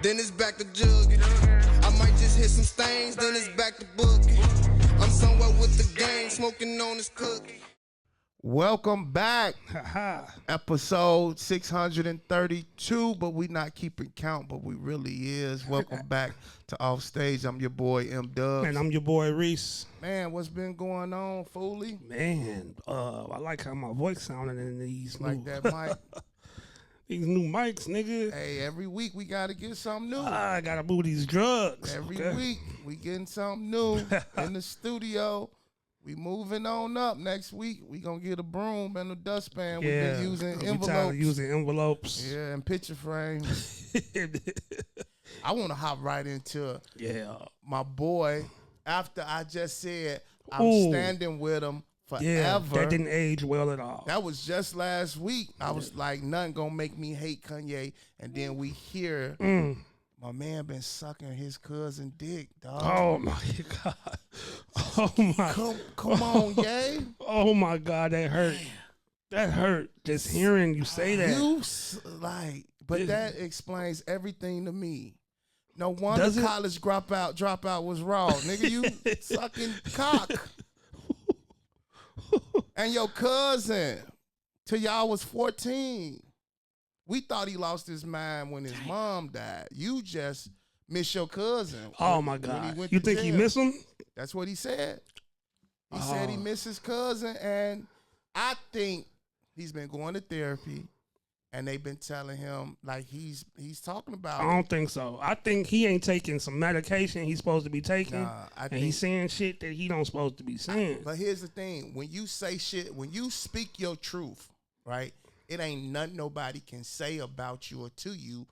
then it's back to jugging. I might just hit some stains, then it's back to booking. I'm somewhere with the gang, smoking on this cookie. Welcome back. Episode 632, but we not keeping count, but we really is. Welcome back to Off Stage. I'm your boy M Dubs. And I'm your boy Reece. Man, what's been going on, Foolie? Man, I like how my voice sounded in these Like new, that mic. these new mics, nigga. Hey, every week we gotta get something new. I gotta move these drugs. Every okay? week we getting something new in the studio. We moving on up. Next week we gonna get a broom and a dustpan. We've been using envelopes. We tired of using envelopes. Yeah, and picture frames. I want to hop right into my boy. After I just said I'm standing with him forever. Yeah, that didn't age well at all. That was just last week. I was like, nothing gonna make me hate Kanye. And then we hear my man been sucking his cousin dick, dog. Oh my God. Oh my. Come on, Ye. Oh my God, that hurt. That hurt. Just hearing you say that. But that explains everything to me. No wonder college dropout was raw. Nigga, you sucking cock. And your cousin, till y'all was 14. We thought he lost his mind when his mom died. You just miss your cousin. Oh my God. You think he miss him? That's what he said. He said he missed his cousin, and I think he's been going to therapy, and they've been telling him, like, he's talking about I don't think so. I think he ain't taking some medication he's supposed to be taking, and he's saying shit that he don't supposed to be saying. But here's the thing. When you say shit, when you speak your truth, right, it ain't nothing nobody can say about you or to you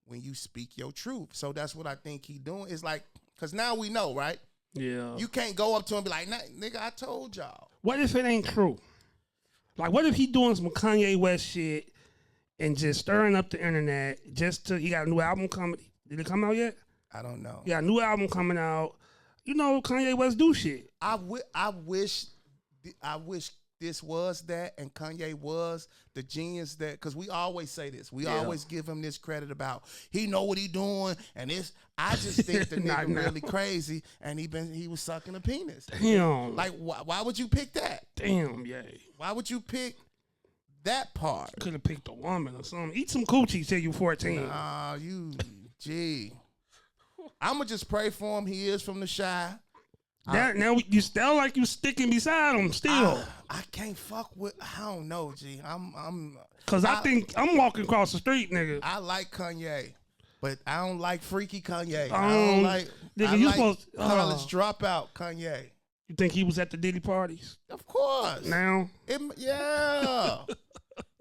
when you speak your truth. So that's what I think he doing. It's like, because now we know, right? Yeah. You can't go up to him and be like, nah, nigga, I told y'all. What if it ain't true? Like, what if he doing some Kanye West shit and just stirring up the internet he got a new album coming? Did it come out yet? I don't know. Yeah, a new album coming out. You know, Kanye West do shit. I wish this was that and Kanye was the genius that, because we always say this. We always give him this credit about he know what he doing, and I just think the nigga really crazy, and he was sucking a penis. Damn. Like, why would you pick that? Damn, yeah. Why would you pick that part? Could have picked a woman or something. Eat some coochie till you 14. Nah, I'ma just pray for him. He is from the Shy. Now you still like you sticking beside him still. I can't fuck with. I don't know, G. Cause I think I'm walking across the street, nigga. I like Kanye, but I don't like freaky Kanye. I don't like. Nigga, I you like supposed college dropout Kanye. You think he was at the Diddy parties? Of course. Now, yeah.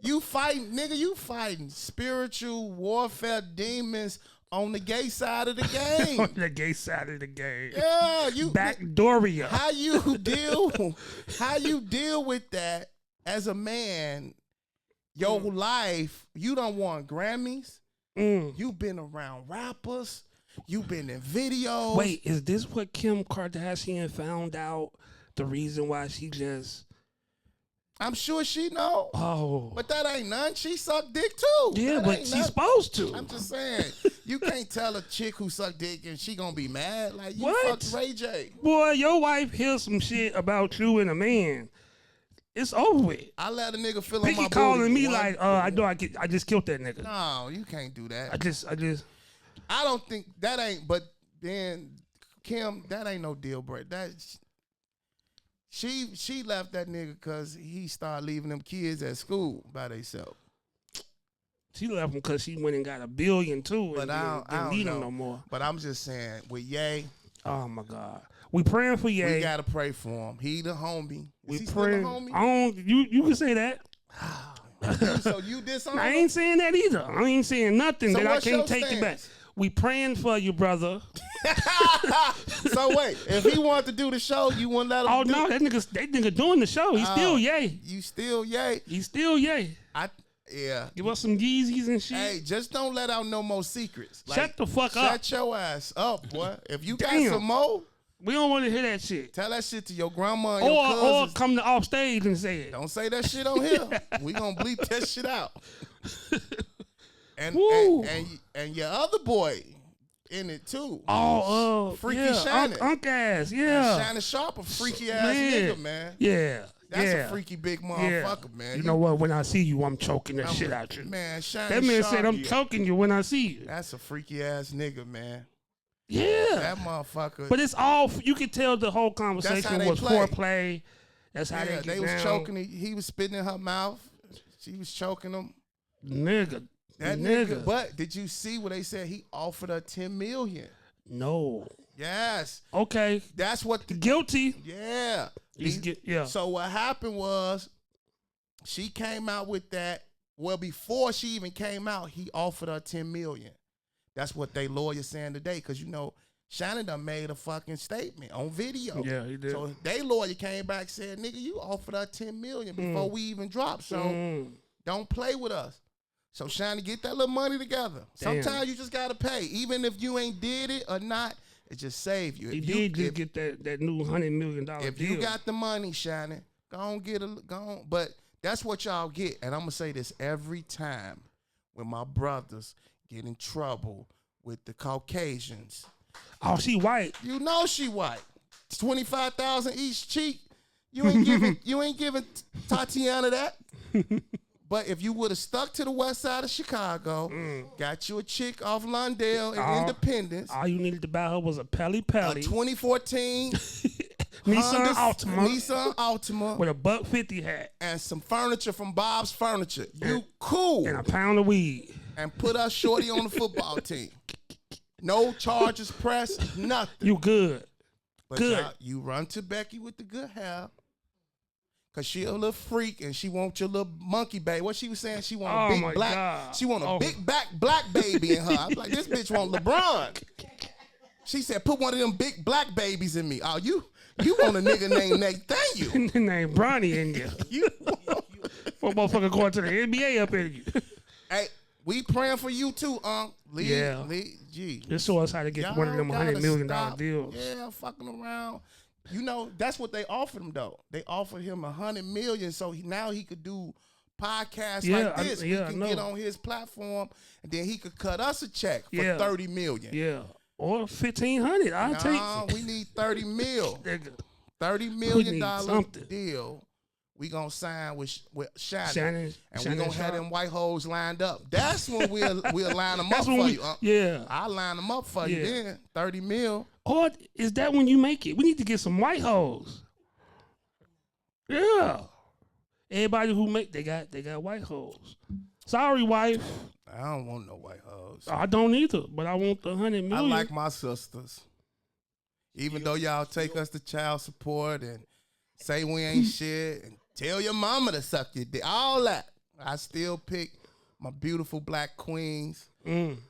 You fighting, nigga. You fighting spiritual warfare demons on the gay side of the game. On the gay side of the game. Yeah, you backdooria. How you deal with that as a man? Your life, you don't want Grammys. You've been around rappers. You've been in videos. Wait, is this what Kim Kardashian found out? The reason why she just... I'm sure she know. Oh. But that ain't none. She sucked dick too. Yeah, that but she's supposed to. I'm just saying. You can't tell a chick who sucked dick and she gonna be mad. Like, you fucked Ray J. Boy, your wife hears some shit about you and a man. It's over with. I let a nigga feel on my booty. Calling me like, I just killed that nigga. No, you can't do that. I don't think that ain't, but then Kim, that ain't no deal breaker. She left that nigga because he started leaving them kids at school by themselves. She left him because she went and got $1 billion too, but I don't need him no more. But I'm just saying, with Ye, oh my God, we praying for Ye. We gotta pray for him. He the homie. We praying. You can say that. So you did something? I ain't saying that either. I ain't saying nothing that I can't take it back. We praying for you, brother. So wait, if he wanted to do the show, you wouldn't let him? Oh no, that nigga doing the show. He's still Ye. You still Ye? He's still Ye. Yeah. Give us some Yeezys and shit. Hey, just don't let out no more secrets. Like, shut the fuck up. Shut your ass up, boy. If you got some more, we don't want to hear that shit. Tell that shit to your grandma and your cousins. Or come to off stage and say it. Don't say that shit on here. We gonna bleep that shit out. And your other boy, in it too. Freaky Shannon. Unk ass, yeah. Shannon Sharp, a freaky ass nigga, man. Yeah. That's a freaky big motherfucker, man. You know what? When I see you, I'm choking that shit out you. Man, Shannon That man Sharp, said I'm choking you when I see you. That's a freaky ass nigga, man. Yeah. That motherfucker. But it's all, you could tell the whole conversation was foreplay. That's how they was choking. He was spitting in her mouth. She was choking him. Nigga. That nigga. But did you see what they said? He offered her $10 million. No. Yes. Okay. That's what guilty. Yeah. Yeah. So what happened was she came out with that. Well, before she even came out, he offered her $10 million. That's what they lawyers saying today, because you know Shannon done made a fucking statement on video. Yeah, he did. So they lawyer came back and said, "Nigga, you offered her $10 million before we even dropped. So don't play with us." So Shannon, get that little money together. Damn. Sometimes you just gotta pay, even if you ain't did it or not. It just saved you. He did just get that new $100 million deal. If you got the money, Shannon, go on. But that's what y'all get. And I'm gonna say this every time when my brothers get in trouble with the Caucasians. Oh, she white. You know she white. 25,000 each cheek. You ain't giving Tatiana that. But if you would have stuck to the west side of Chicago, got you a chick off Lawndale and Independence. All you needed to buy her was a Pelly Pelly. A 2014 Nissan Altima with a $150 hat and some furniture from Bob's Furniture. You cool. And a pound of weed. And put us shorty on the football team. No charges pressed, nothing. You good. But good. You run to Becky with the good hair. Cause she a little freak and she want your little monkey baby. What she was saying? She want a big black. God. She want a big black baby in her. I was like, this bitch want LeBron. She said, put one of them big black babies in me. Oh, you want a nigga named Nathaniel? Named Bronny in you. What motherfucker going to the NBA up in you? Hey, we praying for you too, Gee. Just show us how to get one of them $100 million deals. Yeah, fucking around. You know, that's what they offered him though. They offered him $100 million, so now he could do podcasts like this. He can get on his platform, and then he could cut us a check for $30 million. Yeah, or $1,500. I'll take it. We need $30 million. $30 million deal. We gonna sign with Shannon, and we gonna have them white hoes lined up. That's when we'll line them up for you. Yeah, I'll line them up for you then. $30 million. Or is that when you make it? We need to get some white hoes. Yeah. Everybody who make they got white hoes. Sorry, wife. I don't want no white hoes. I don't either, but I want the $100 million. I like my sisters. Even though y'all take us to child support and say we ain't shit and tell your mama to suck your dick, all that, I still pick my beautiful black queens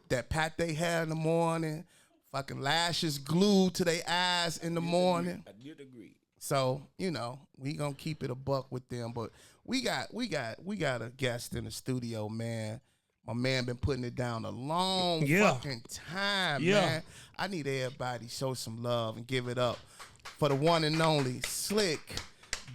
that pat their hair in the morning. Fucking lashes glued to their eyes in the morning. I did agree. So, you know, we gonna keep it a buck with them. But we got a guest in the studio, man. My man been putting it down a long fucking time, man. I need everybody to show some love and give it up for the one and only Slique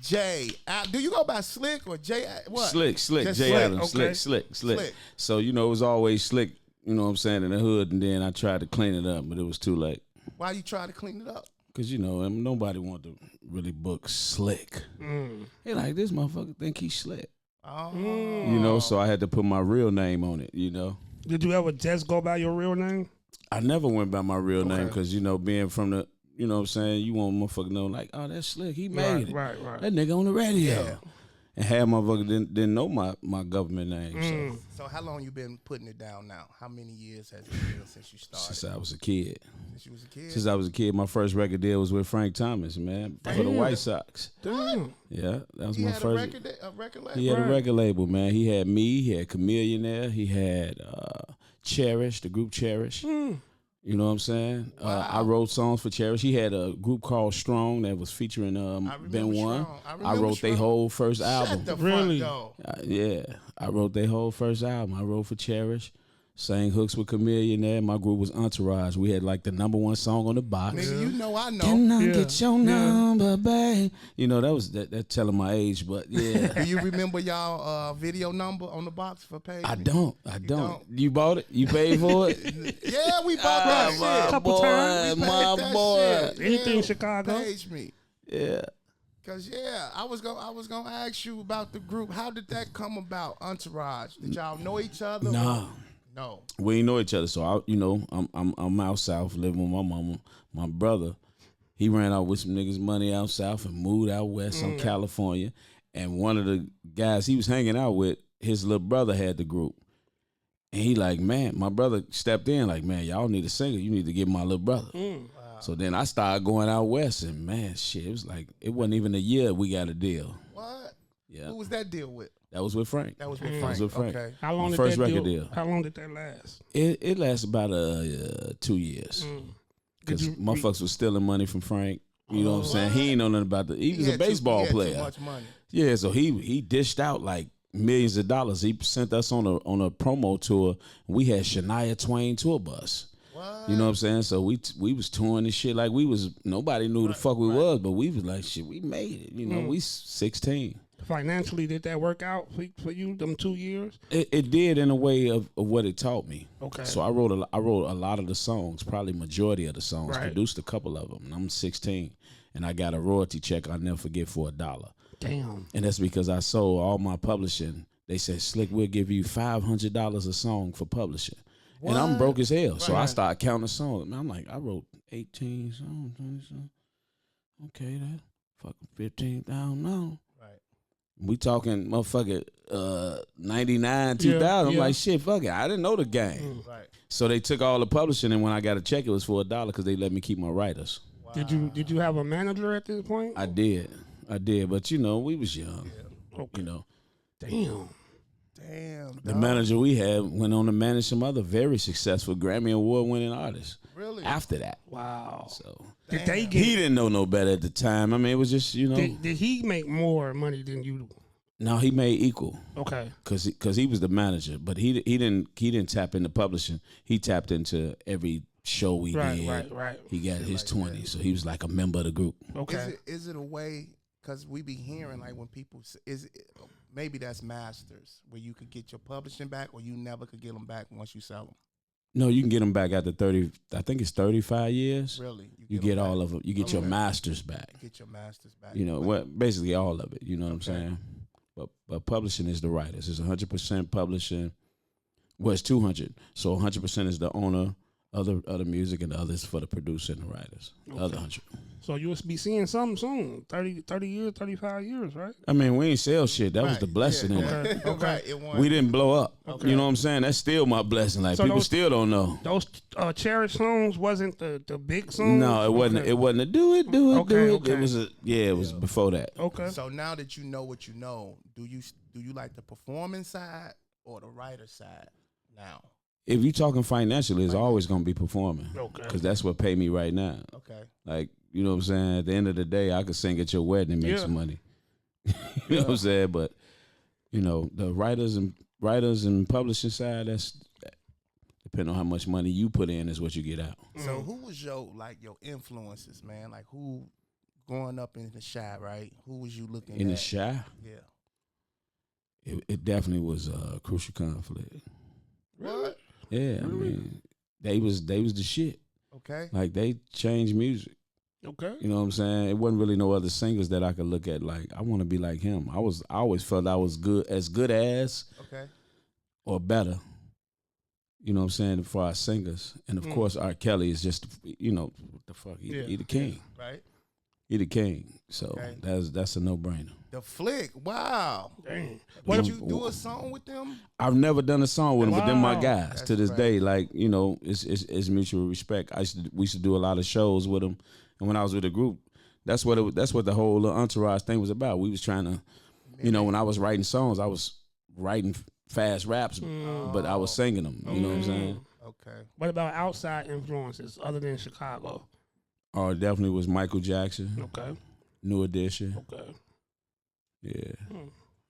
Jay. Do you go by Slick or Jay? What? Slique Jay Adams. Okay. Slick. So, you know, it was always Slick. You know what I'm saying, in the hood, and then I tried to clean it up, but it was too late. Why you try to clean it up? Because, you know, nobody wanted to really book Slick. They like, this motherfucker think he's slick. Oh. You know, so I had to put my real name on it, you know. Did you ever just go by your real name? I never went by my real name because, you know, being from the, you know what I'm saying, you want motherfucker to know, like, oh, that's Slick. He made it. Right. That nigga on the radio. Yeah. And half motherfuckers didn't know my government name. So how long you been putting it down now? How many years has it been since you started? Since I was a kid. Since you was a kid? Since I was a kid. My first record deal was with Frank Thomas, man, for the White Sox. Damn. Yeah, that was my first. A record label? He had a record label, man. He had me. He had Chameleonaire. He had Cherish, the group Cherish. You know what I'm saying? Wow. I wrote songs for Cherish. He had a group called Strong that was featuring Ben One. I wrote their whole first album. Shut the front door. Yeah, I wrote their whole first album. I wrote for Cherish. sang hooks with Chameleon there. My group was Entourage. We had like the #1 song on the box. Nigga, you know I know. Can I get your number, babe? You know, that telling my age, but yeah. Do you remember y'all video number on the box for page? I don't. You bought it? You paid for it? Yeah, we bought that shit. My Couple boy, times. my boy. Shit. Anything Yeah, Chicago. Page me. Yeah. Cause I was gonna ask you about the group. How did that come about? Entourage. Did y'all know each other? Nah. No. We ain't know each other, so I'm out south living with my mama. My brother, he ran out with some niggas' money out south and moved out west from California. And one of the guys he was hanging out with, his little brother had the group. And he like, man, my brother stepped in like, man, y'all need a singer. You need to get my little brother. Wow. So then I started going out west, and man, shit, it was like, it wasn't even a year we got a deal. What? Yeah. Who was that deal with? That was with Frank. That was with That Frank. was with Frank. Okay. How long My did first that record deal? deal. How long did that last? It lasted about 2 years. Because motherfuckers was stealing money from Frank. You know what I'm saying? He ain't know nothing about he was a baseball player. Too much money. Yeah, so he dished out like millions of dollars. He sent us on a promo tour. We had Shania Twain tour bus. What? You know what I'm saying? So we was touring this shit like we was, nobody knew who the fuck we was, but we was like, shit, we made it. You know, we 16. Financially, did that work out for you, them 2 years? It did in a way of what it taught me. Okay. So I wrote a lot of the songs, probably majority of the songs, Right. produced a couple of them. And I'm 16, and I got a royalty check I'll never forget for $1. Damn. And that's because I sold all my publishing. They said, Slick, we'll give you $500 a song for publishing. And I'm broke as hell. So I started counting songs. Man, I'm like, I wrote 18 songs, 20 songs. Okay, that fucking 15,000 now. Right. We talking motherfucker 99, 2000. I'm yeah. like, shit, fuck it. I didn't know the game. Right. So they took all the publishing, and when I got a check, it was for $1 because they let me keep my writers. Wow. Did you have a manager at this point? I did. But you know, we was young. Okay. You know. Damn. Damn. The dog. manager we had went on to manage some other very successful Grammy Award winning artists. Really? After that. Wow. So Did they get? he didn't know no better at the time. I mean, it was just, you know. Did he make more money than you? No, he made equal. Okay. Cause he was the manager, but he didn't tap into publishing. He tapped into every show we did. Right. He got his 20, so he was like a member of the group. Okay. Is it a way? Because we be hearing like when people maybe that's masters where you could get your publishing back, or you never could get them back once you sell them. No, you can get them back after 30. I think it's 35 years. Really? You get all of them. You get your masters back. Get your masters back. You know what? Basically all of it. You know what I'm saying? But publishing is the writers. It's 100% publishing. Well, it's 200. So 100% is the owner, other music, and the others for the producer and the writers. The other 100. So you'll be seeing something soon. 30 years, 35 years, right? I mean, we ain't sell shit. That was the blessing in it. Okay. It won. We didn't blow up. You know what I'm saying? That's still my blessing. Like, So people those- still don't know. Those cherished songs wasn't the big songs? No, it wasn't. Okay. It wasn't a do it. Okay. It was it was before that. Okay. So now that you know what you know, do you like the performing side or the writer side now? If you talking financially, it's always gonna be performing. Okay. Because that's what pay me right now. Okay. Like, you know what I'm saying? At the end of the day, I could sing at your wedding and make some money. You know what I'm saying? But, you know, the writers and publishing side, that's depending on how much money you put in is what you get out. So who was your influences, man? Like who growing up in the Chi, right? Who was you looking at? In the Chi, Yeah. it definitely was Crucial Conflict. What? Yeah, I mean, they was the shit. Okay. Like, they changed music. Okay. You know what I'm saying? It wasn't really no other singers that I could look at like, I want to be like him. I always felt I was good as Okay. or better. You know what I'm saying, for our singers. And of course R. Kelly is just, you know, what the fuck? He the king. Right. He the king. So Okay. that's a no-brainer. The Flick. Wow. Dang. Did you do a song with them? I've never done a song with them, but they're my Wow. guys That's to this right. day. Like, you know, it's mutual respect. We used to do a lot of shows with them, and when I was with the group, that's what the whole Entourage thing was about. We was trying to, you know, when I was writing songs, I was writing fast raps, but I was singing them. You know what I'm saying? Okay. What about outside influences other than Chicago? Or it definitely was Michael Jackson, Okay. New Edition. Okay. Yeah.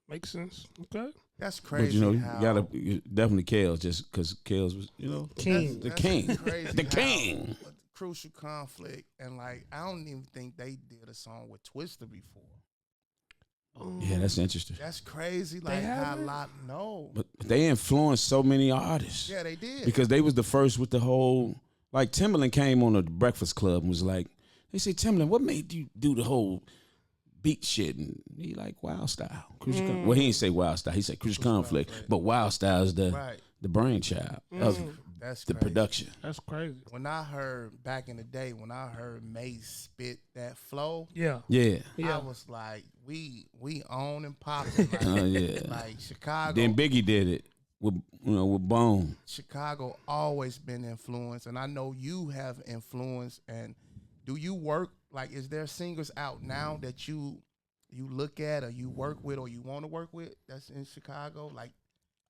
Makes sense. Okay. That's But crazy. you know, how, definitely Kels, just because Kels was, you know, King. the king, crazy the how king. Crucial Conflict, and like I don't even think they did a song with Twista before. Yeah, that's interesting. That's crazy. Like how a lot no. But they influenced so many artists. Yeah, they did. Because they was the first with the whole, like Timbaland came on the Breakfast Club and was like, they say, Timbaland, what made you do the whole beat shit? And he like Wild Style. Well, he didn't say Wild Style. He said Crucial Conflict. But Wild Style is the brainchild of That's the crazy. production. That's crazy. When I heard back in the day, when I heard Mace spit that flow, Yeah. I was like, we on and popping. Like, like Chicago. Then Biggie did it with Bone. Chicago always been influenced, and I know you have influence. And do you work, like, is there singers out now that you look at or you work with or you want to work with that's in Chicago? Like,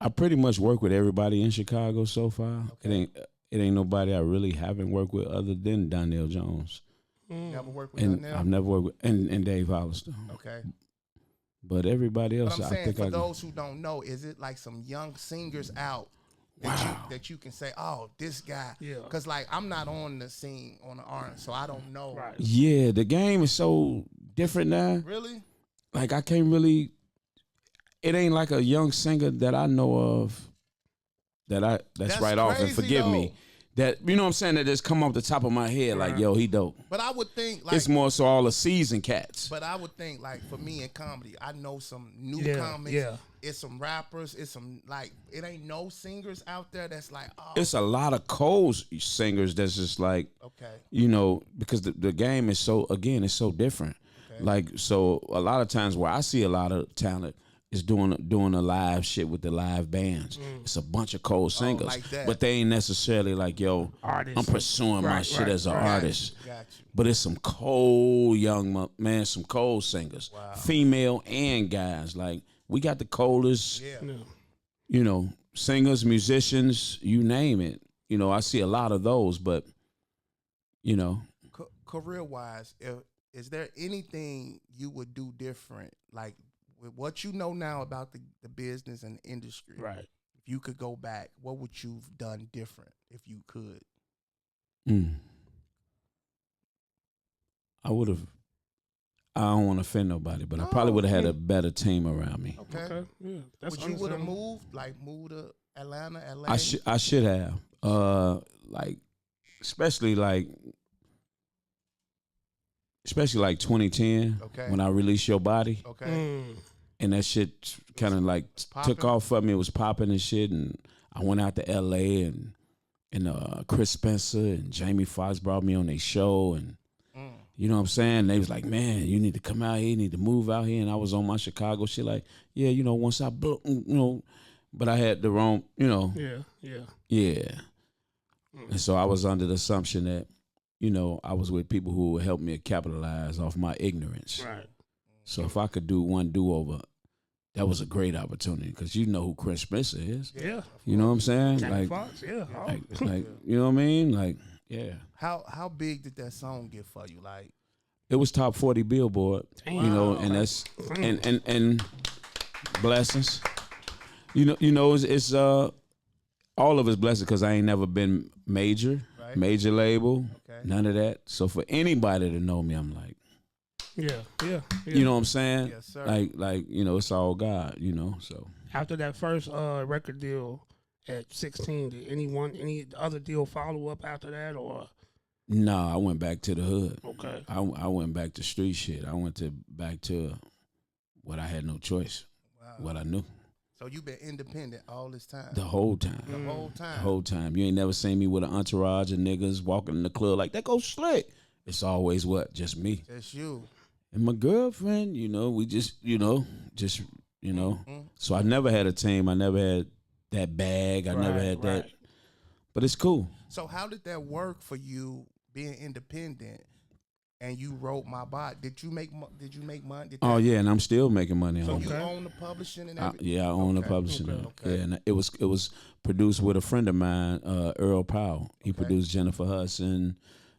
I pretty much work with everybody in Chicago so far. Okay. It ain't nobody I really haven't worked with other than Donnell Jones. never worked with And Donnell? I've never worked with and Dave Hollister. Okay. But everybody else, But I'm I saying, think for those who don't know, is it like some young singers out that you can say, oh, this guy? Yeah. Because, like, I'm not on the scene on the R&B, so I don't know. Right. Yeah, the game is so different now. Really? Like I can't really. It ain't like a young singer that I know of. That's right off and crazy, forgive though. me. That you know what I'm saying, that just come off the top of my head like, yo, he dope. But I would think, like, It's more so all the seasoned cats. but I would think, like, for me in comedy, I know some new Yeah, comics. yeah. It's some rappers. It's some, like, it ain't no singers out there that's like, oh, It's a lot of cold singers that's just like, okay. you know, because the game is so, again, it's so different. Okay. Like, so a lot of times where I see a lot of talent is doing a live shit with the live bands. It's a bunch of cold singers, like that. but they ain't necessarily like, yo, Artists. I'm pursuing my Right, shit right, as an right. artist. Got you. But it's some cold young man, some cold singers, female and guys. Like we got the coldest, Yeah. you know, singers, musicians, you name it. You know, I see a lot of those, but you know, Career-wise, is there anything you would do different, like with what you know now about the business and the industry? Right. If you could go back, what would you've done different if you could? I would have. I don't want to offend nobody, but I probably would have had a better team around me. Okay. Yeah. That's Would you would have understandable. moved to Atlanta, LA? I should have. Like especially like 2010 Okay. when I released Your Body. Okay. And that shit kind of like took off for me. It was popping and shit. And I went out to LA and Chris Spencer and Jamie Foxx brought me on their show. And you know what I'm saying? They was like, man, you need to come out here. You need to move out here. And I was on my Chicago shit like, yeah, you know, once I blow, you know, but I had the wrong, you know. Yeah. And so I was under the assumption that, you know, I was with people who would help me capitalize off my ignorance. Right. So if I could do one do-over, that was a great opportunity because you know who Chris Spencer is. Yeah. You know what I'm saying? Jamie Like, Foxx, yeah. like, you know what I mean? Like, yeah. How big did that song get for you? Like, It was top 40 Billboard, you know, and that's and blessings. You know, it's all of it's blessings because I ain't never been major label, none of that. So for anybody to know me, I'm like, Yeah. you know what I'm saying? Yes, sir. Like you know, it's all God, you know. So After that first record deal at 16, did any other deal follow up after that, or? nah, I went back to the hood. Okay. I went back to street shit. I went back to what I had no choice, what I knew. so you've been independent all this time? The whole time. The whole time? The whole time. You ain't never seen me with an entourage of niggas walking in the club like, that goes Slick. It's always what? Just me. Just you. And my girlfriend, you know, we just, you know. So I never had a team. I never had that bag. I never had that. But it's cool. So how did that work for you being independent? And you wrote My Body. Did you make money? Oh yeah, and I'm still making money So on you it. own the publishing and everything? Yeah, I own the publishing. Yeah, and it was produced with a friend of mine, Earl Powell. He produced Jennifer Hudson,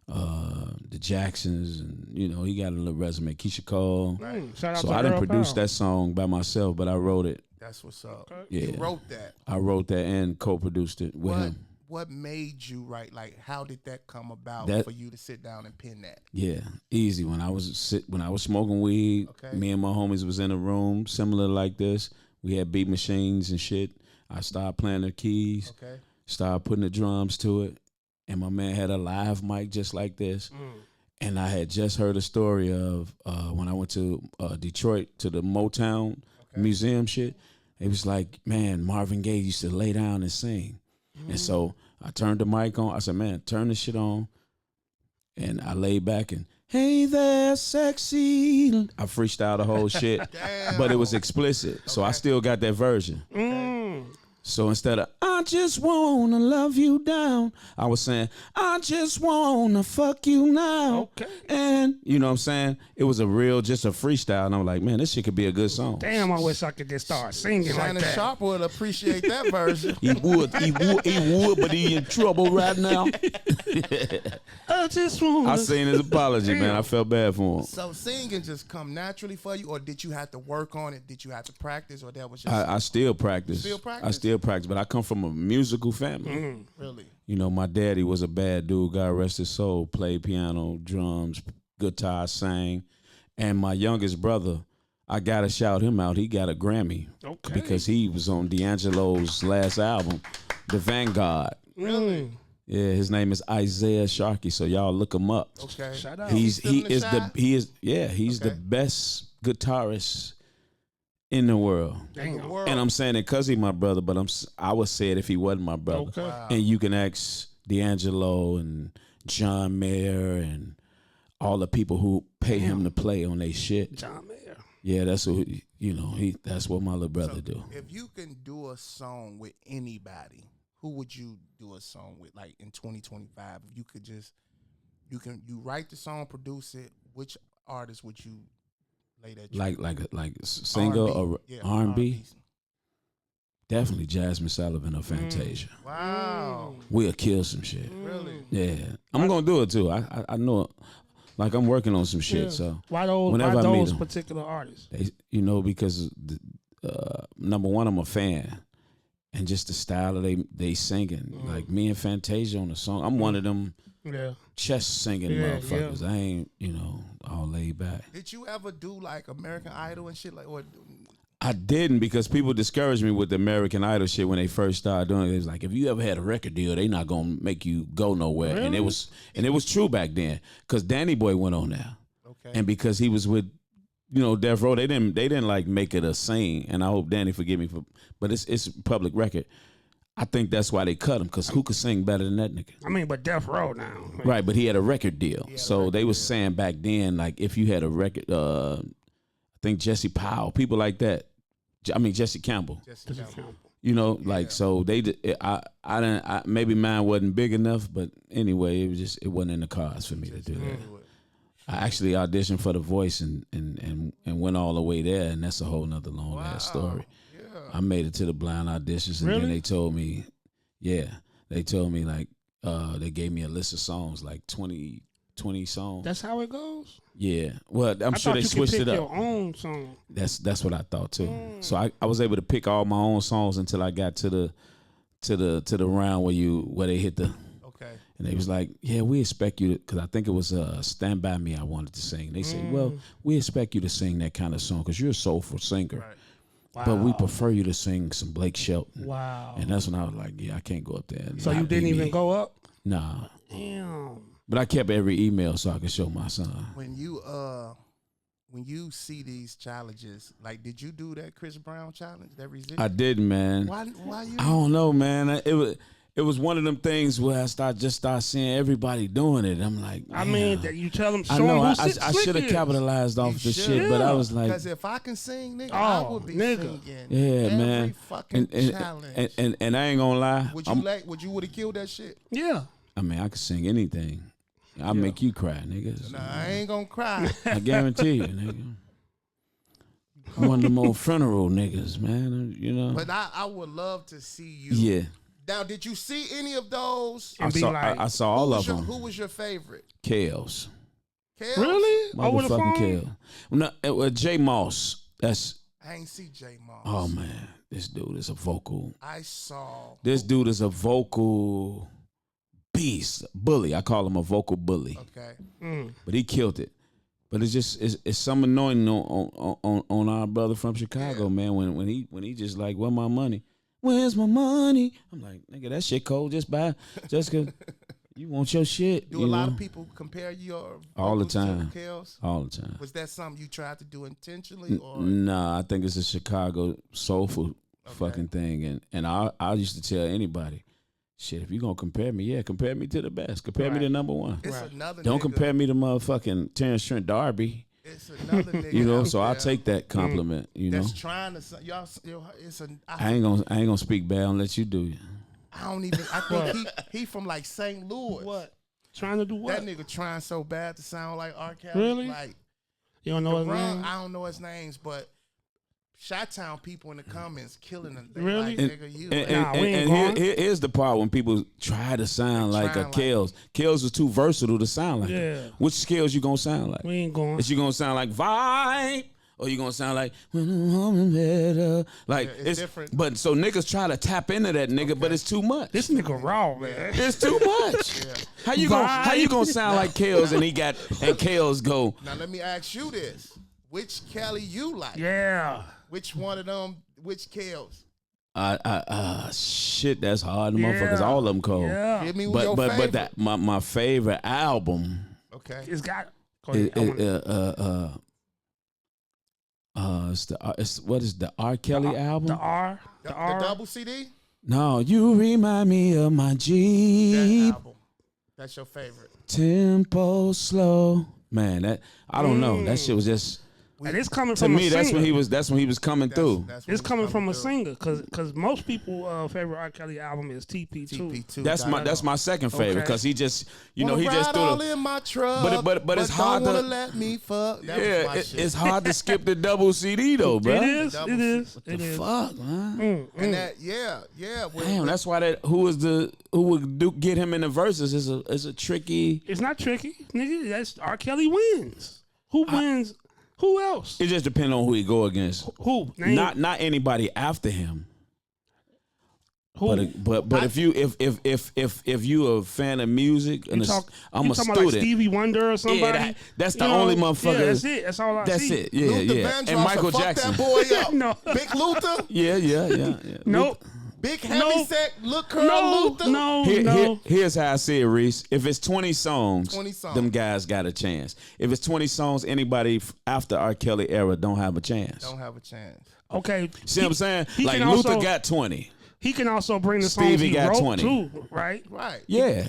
the Jacksons, and you know he got a little resume. Keisha Cole. Shout out So to I didn't Earl produce Powell. that song by myself, but I wrote it That's what's up. Okay. Yeah. You wrote that. I wrote that and co-produced it with him. What made you write? Like, how did that come about for you to sit down and pen that? Yeah, easy. When I was smoking weed, me and my homies was in a room similar like this. We had beat machines and shit. I started playing the keys, started putting the drums to it, and my man had a live mic just like this. And I had just heard a story of when I went to Detroit to the Motown museum shit. It was like, man, Marvin Gaye used to lay down and sing. And so I turned the mic on. I said, man, turn this shit on. And I laid back and, hey there, sexy. I freestyled the whole shit. But it was explicit. So I still got that version. So instead of, I just wanna love you down, I was saying, I just wanna fuck you now. And, you know what I'm saying? It was just a freestyle. And I'm like, man, this shit could be a good song. Damn, I wish I could just start singing Shannon like that. Sharp would appreciate that version. He would, but he in trouble right now. I just wanna. I seen his apology, man. I felt bad for him. So singing just come naturally for you, or did you have to work on it? Did you have to practice, or that was just... I still practice. Still practice? I still practice, but I come from a musical family. Really? You know, my daddy was a bad dude, God rest his soul, played piano, drums, guitar, sang. And my youngest brother, I got to shout him out. He got a Grammy because he was on D'Angelo's last album, The Vanguard. Really? Yeah, his name is Isaiah Sharkey, so y'all look him up. Okay. Shout out. He is the best guitarist in the world. Damn. And I'm saying it because he's my brother, but I would say it if he wasn't my brother. Wow. And you can ask D'Angelo and John Mayer and all the people who pay him to play on their shit. John Mayer. Yeah, that's what that's what my little brother do. If you can do a song with anybody, who would you do a song with? Like in 2025, if you could just you write the song, produce it. Which artist would you lay that? Like singer or R&B? Definitely Jasmine Sullivan or Fantasia. Wow. We'll kill some shit. Really? Yeah. I'm gonna do it too. I know it. Like I'm working on some shit. So why those particular artists? Because number one, I'm a fan. And just the style of they singing. Like me and Fantasia on the song. I'm one of them chest singing motherfuckers. I ain't, all laid back. Did you ever do like American Idol and shit like? Or I didn't, because people discouraged me with the American Idol shit when they first started doing it. It was like, if you ever had a record deal, they not gonna make you go nowhere. Really? And it was true back then, because Danny Boy went on there, and because he was with, Death Row, they didn't like make it a scene. And I hope Danny forgive me but it's a public record. I think that's why they cut him, because who could sing better than that nigga? I mean, but Death Row now, right? But he had a record deal, so they was saying back then, like if you had a record, I think Jesse Powell, people like that. I mean Jesse Campbell. So they did. I maybe mine wasn't big enough, but anyway, it wasn't in the cards for me to do that. I actually auditioned for The Voice and went all the way there, and that's a whole nother long ass story. Yeah. I made it to the blind auditions, and then they told me, like they gave me a list of songs, like 20 songs. That's how it goes? Yeah. Well, I'm sure they switched it up. Your own song. That's what I thought too. So I was able to pick all my own songs until I got to the round where they hit the. And they was like, yeah, we expect you to, because I think it was Stand By Me I wanted to sing. They said, well, we expect you to sing that kind of song because you're a soulful singer. Right. Wow. But we prefer you to sing some Blake Shelton. Wow. And that's when I was like, yeah, I can't go up there. So you didn't even go up? Nah. Damn. But I kept every email so I could show my son. When you see these challenges, like, did you do that Chris Brown challenge? That resist? I didn't, man. Why you? I don't know, man. It was one of them things where I start seeing everybody doing it. I'm like, I mean, you tell them. I know I should have capitalized off the shit, but I was like, because if I can sing, nigga, I would be singing. Yeah, every man. Fucking challenge. And I ain't gonna lie. Would you have killed that shit? Yeah. I mean, I could sing anything. I'll make you cry, nigga. Nah, I ain't gonna cry. I guarantee you, nigga. One of them old funeral niggas, man. But I would love to see you. Yeah. Now, did you see any of those? I saw all of them. Who was your favorite? Kales. Kales? Really? Motherfucking Kales. No, J Moss. That's I ain't see J Moss. Oh man, this dude is a vocal. I saw This dude is a vocal beast, bully. I call him a vocal bully. Okay. But he killed it. But it's just it's some annoying on our brother from Chicago, man. When he just like, where my money? Where's my money? I'm like, nigga, that shit cold. Just cause you want your shit. Do a lot of people compare your all the vocals to time? Kels? All the time. Was that something you tried to do intentionally, or Nah, I think it's a Chicago soulful fucking thing, and I used to tell anybody, shit, if you gonna compare me, yeah, compare me to the best, compare me to number one. it's another? Don't nigga, compare me to motherfucking Terrence Trent D'Arby. It's another nigga. You know, out so I'll there take that compliment. You know, that's trying to y'all. It's a. I ain't gonna speak bad unless you do. I don't even. I think he from like St. Louis. What? Trying to do what? That nigga trying so bad to sound like R. Kelly. Really? Like You don't know his Run, name? I don't know his names, but Chi-Town people in the comments killing him. They Really? like, nigga, you. Nah, we ain't And going. here's the part when people try to sound like a trying like- Kels. Kels is too versatile to sound like. Yeah. Him. Which scales you gonna sound like? We ain't going. Is you gonna sound like Vibe? Or you gonna sound like when a woman better? Like Yeah, it's different. But so niggas try to tap into that nigga, but it's too much. This nigga raw, man. It's too much. How you gonna sound like Kels and Kels go? Now let me ask you this: which Kelly you like? Yeah. Which one of them? Which Kels? Shit, that's hard. The motherfuckers, all of them cold. Yeah. Give me your But favorite. that my favorite album. Okay. It's got. Go ahead, I wanna- What is the R. Kelly album? The R. The, The R. double CD. No, you remind me of my That Jeep. album. That's your favorite. Tempo slow. Man, that I don't know. That shit was just And it's coming to from me. a That's singer. when he was coming through. That's what It's he's coming from a through. singer, cause most people favorite R. Kelly album is TP2. TP2. That's my second favorite Okay. because he just he Wanna just ride threw all the. in my truck, But it's hard don't to- wanna let me fuck. That was Yeah, my shit. it's hard to skip the double CD though, bro. It is. double It is. The It is. fuck, man. And that, yeah. Damn, that's why who would get him in the verses is a tricky. It's not tricky, nigga. That's R. Kelly wins. Who wins? Who else? It just depends on who he go against. Who? Name, Not anybody after him. who? But if you a fan of music and I'm you a talking student, about like Stevie Wonder or somebody? that's the You know, only motherfucker. Yeah, that's it. That's all I That's see. it. Yeah, Luther yeah. Vandross And Michael fuck Jackson. that boy up. No. Big Luther. Yeah. Nope. Big heavy No. set. Look, Curl No. Luther. No. Here's how I see it, Reece. If it's 20 songs, 20 songs. them guys got a chance. If it's 20 songs, anybody after R. Kelly era don't have a chance. Don't have a chance. Okay. See what I'm saying? he Like can Luther also- got 20. He can also bring the songs Stevie he got wrote 20. too, right? Right. Yeah.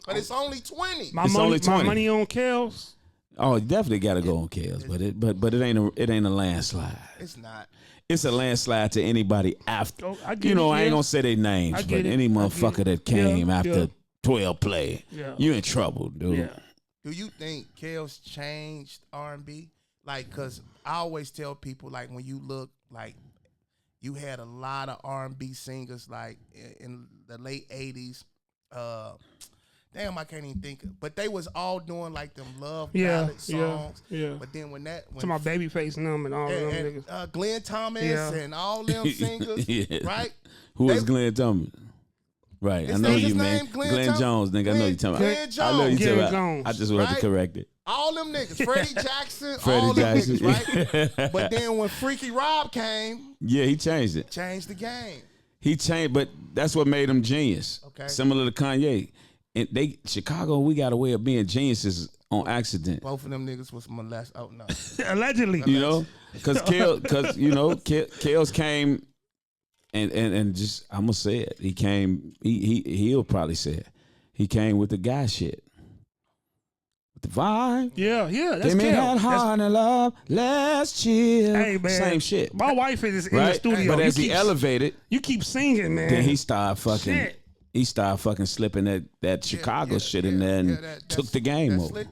But it's only 20. My It's money, only 20. my money on Kels. Oh, you definitely got to go on Kels, but it ain't a landslide. It's not. It's a landslide to anybody after. Oh, I get You know, it, I ain't yeah. gonna say their names, I but get it. any I get motherfucker it. that came Yeah, after yeah. 12 play, Yeah. you in trouble, dude. Yeah. Do you think Kels changed R&B? Like, because I always tell people, like, when you look, like, you had a lot of R&B singers, like, in the late 80s. Damn, I can't even think. But they was all doing, like, them love ballad songs. Yeah. But then when To my Babyface and them and all them and, niggas. Glenn Thomas Yeah. and all them singers, Yeah. right? Who is They- Glenn Thomas? Right, I Is know that you, his man. name? Glenn Tom- Jones, nigga. I know you talking Glenn about. I know you Jones. talking Glenn about. Jones. I just wanted to Right? correct it. All them niggas. Freddie Jackson, Freddie all them Jackson. niggas, right? But then when Freaky Rob came, Yeah, he changed it. changed the game. He changed, but that's what made him genius. Okay. Similar to Kanye. And Chicago, we got a way of being geniuses on accident. Both of them niggas was molested. Oh, no. Allegedly. You know, because Kels came and just I'm gonna say it. He came. He'll probably say it. He came with the guy shit, with the vibe. Yeah. That's Give me that Kel. heart and love. Let's chill. Hey, man. Same shit. My wife is in the Right? studio. But You as he keep- elevated, You keep singing, man. then he started fucking. Shit. He started fucking slipping that Chicago shit in there and took the game over.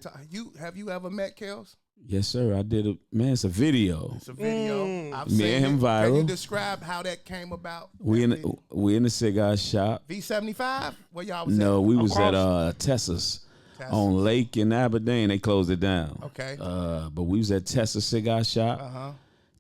Have you ever met Kels? Yes, sir. I did. It's a video. It's a video. I've Me seen and him it. Can viral. you describe how that came about? We in the cigar shop. V75? Where y'all was No, at? we was at Across- Tessa's Tessa's. on Lake in Aberdeen. They closed it down. Okay. But we was at Tessa's cigar shop. Uh-huh.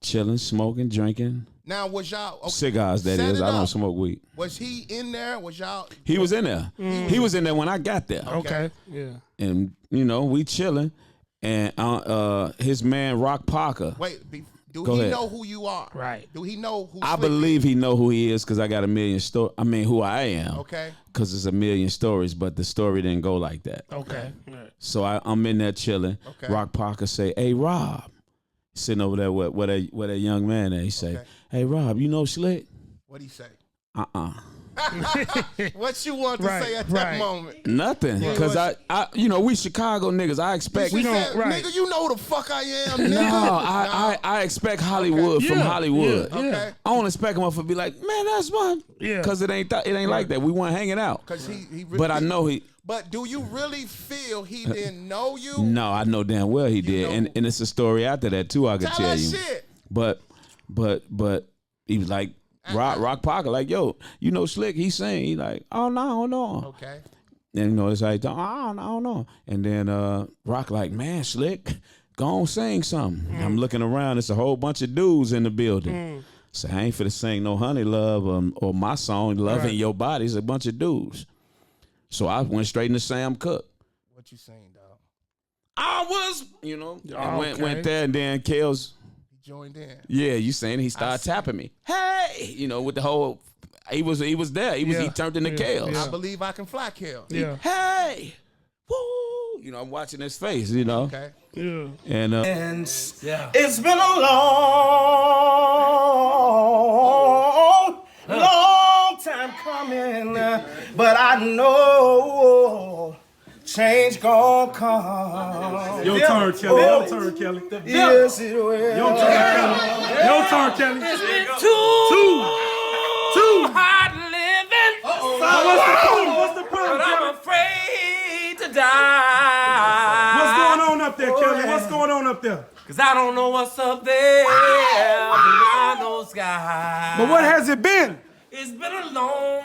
chilling, smoking, drinking. Now, was y'all cigars? That set is. it I don't up. smoke weed. Was he in there? Was y'all? He was in there. He was in there when I got there. Okay. Yeah. And we chilling, and his man Rock Parker. Wait, do Go he ahead. know who you are? Right. Do he know who? I Slique believe he know who he is because I got a million stories. I mean, who I am. Okay. Because it's a million stories, but the story didn't go like that. Okay. Right. So I'm in there chilling. Okay. Rock Parker say, "Hey Rob," sitting over there with a young man there. He say, Okay. "Hey Rob, you know Slique?" What'd he say? What you want to say at that moment? Nothing, because I we Chicago niggas. I expect We don't, nigga, you know who the fuck I am, nigga. No, I expect Hollywood from Hollywood. Yeah. Okay. I don't expect him to be like, man, that's fun. Yeah. Because it ain't like that. We weren't hanging out. Cause he really, But I know he. But do you really feel he didn't know you? No, I know damn well he did, know. and it's a story after that too. I could Tell tell that you. shit. But he was like Rock Parker, like, yo, you know Slique. He saying he like, oh no, I don't know. Okay. And it's like, I don't know. And then Rock like, man, Slique, go on sing something. I'm looking around. It's a whole bunch of dudes in the building. So I ain't finna sing no Honey Love or my song, Loving Your Body. It's a bunch of dudes. So I went straight into Sam Cooke. What you saying, dog? I was, and went there, and then Kels. He joined in. Yeah, you saying he started tapping me. Hey, with the whole, he was there. He turned into Kels. I believe I can fly, Kel. Yeah. Hey, woo, I'm watching his face, Okay. Yeah. And It's been a long time coming, but I know change gon' come. Your turn, Kelly. Your turn, Kelly. Yes, it will. Your turn, Kelly. Your turn, Kelly. It's been Two. hard living. What's the problem, But I'm Kelly? afraid to die. What's going on up there, Kelly? What's going on up there? Cause I don't know what's up there beyond those skies. But what has it been? It's been a long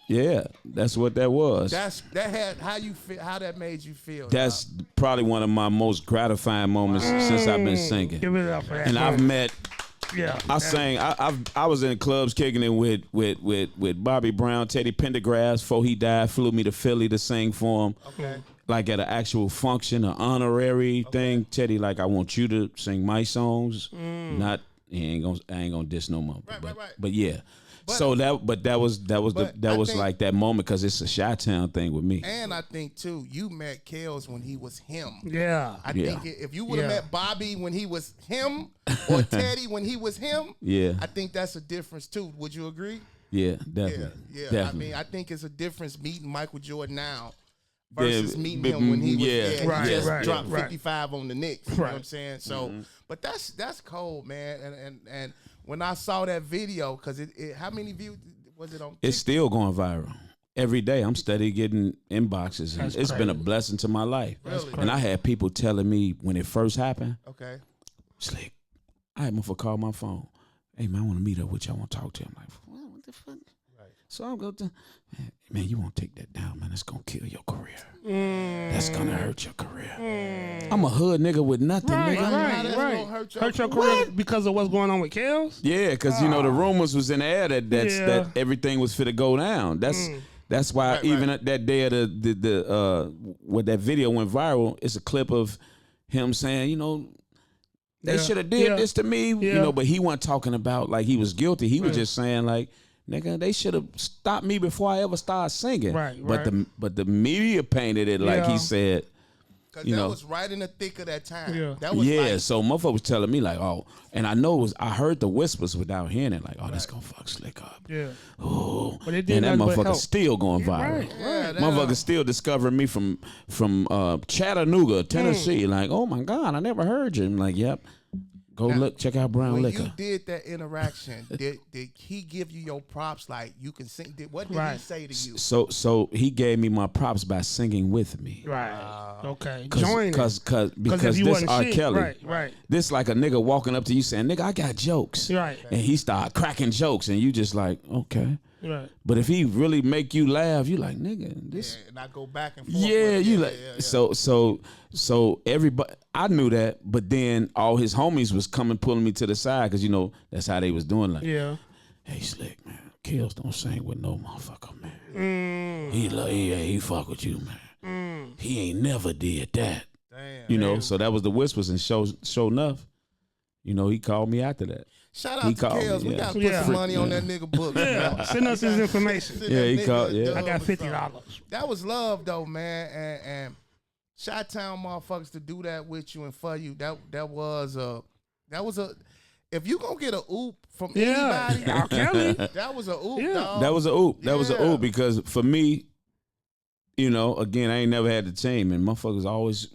yeah, that's what that was. How that made you feel. That's probably one of my most gratifying moments since I've been singing. Give it up for that. And I've met. Yeah. I sang. I was in clubs kicking it with Bobby Brown, Teddy Pendergrass. Before he died, flew me to Philly to sing for him. Okay. Like at an actual function, an honorary thing. Teddy, like, I want you to sing my songs. Not, I ain't gonna diss no more. Right. But yeah. So that was like that moment because it's a Chi-Town thing with me. And I think too, you met Kels when he was him. Yeah. I think if you would have met Bobby when he was him, or Teddy when he was him, I think that's a difference too. Would you agree? Yeah, definitely. Yeah. Definitely. I mean, I think it's a difference meeting Michael Jordan now versus meeting him when he was he just dropped 55 on the Knicks. You know what I'm saying? So, but that's cold, man. And when I saw that video, because it how many views was it on? It's still going viral. Every day I'm steady getting inboxes, and it's been a blessing to my life. Really? And I had people telling me when it first happened, Okay. Slique, I had motherfucker call my phone. Hey man, I want to meet up with you. I want to talk to him. I'm like, what the fuck? Right. So I'm going to, man, you won't take that down, man. It's gonna kill your career. That's gonna hurt your career. I'm a hood nigga with nothing, nigga. Right. Hurt Hurt your career because of what's going on with Kels? Yeah, because the rumors was in the air that everything was fit to go down. That's why even at that day of the when that video went viral, it's a clip of him saying, they should have did this to me, but he wasn't talking about like he was guilty. He was just saying like, nigga, they should have stopped me before I ever started singing. But the media painted it like he said. Because that was right in the thick of that time. Yeah. That was So motherfucker was telling me like, oh, and I heard the whispers without hearing it, like, oh, that's gonna fuck Slique up. Yeah. Oh, But it and did that nothing but motherfucker help. still going viral. Motherfucker still discovering me from Chattanooga, Tennessee. Like, oh my God, I never heard you. I'm like, yep. Go look, check out Brown when Liquor. you did that interaction, did he give you your props like you can sing? What did he say to you? So he gave me my props by singing with me. Right. Okay. Because this R. Kelly. Right. This like a nigga walking up to you saying, nigga, I got jokes. Right. And he started cracking jokes and you just like, okay. Right. But if he really make you laugh, you like, nigga, this. Yeah, and I go back and forth. Yeah, with it. you Yeah, like yeah. so everybody. I knew that, but then all his homies was coming, pulling me to the side because that's how they was doing. Like, Yeah. hey, Slick, man, Kills don't sing with no motherfucker, man. He fuck with you, man. He ain't never did that. Damn. So that was the whispers, and sure enough, he called me after that. Shout He out to called me, Kels. We yeah. gotta put some money on Yeah. that nigga book. Yeah. Send us his information. Send Yeah, that he nigga called- a yeah. dub I got or $50. something. That was love though, man. And Chi-Town motherfuckers to do that with you and for you. That was a. If you gonna get a oop from anybody, R. Kelly. that was a oop. Yeah. Dog. That was a oop. That was a Yeah. oop because for me, again, I ain't never had the team, and motherfuckers always,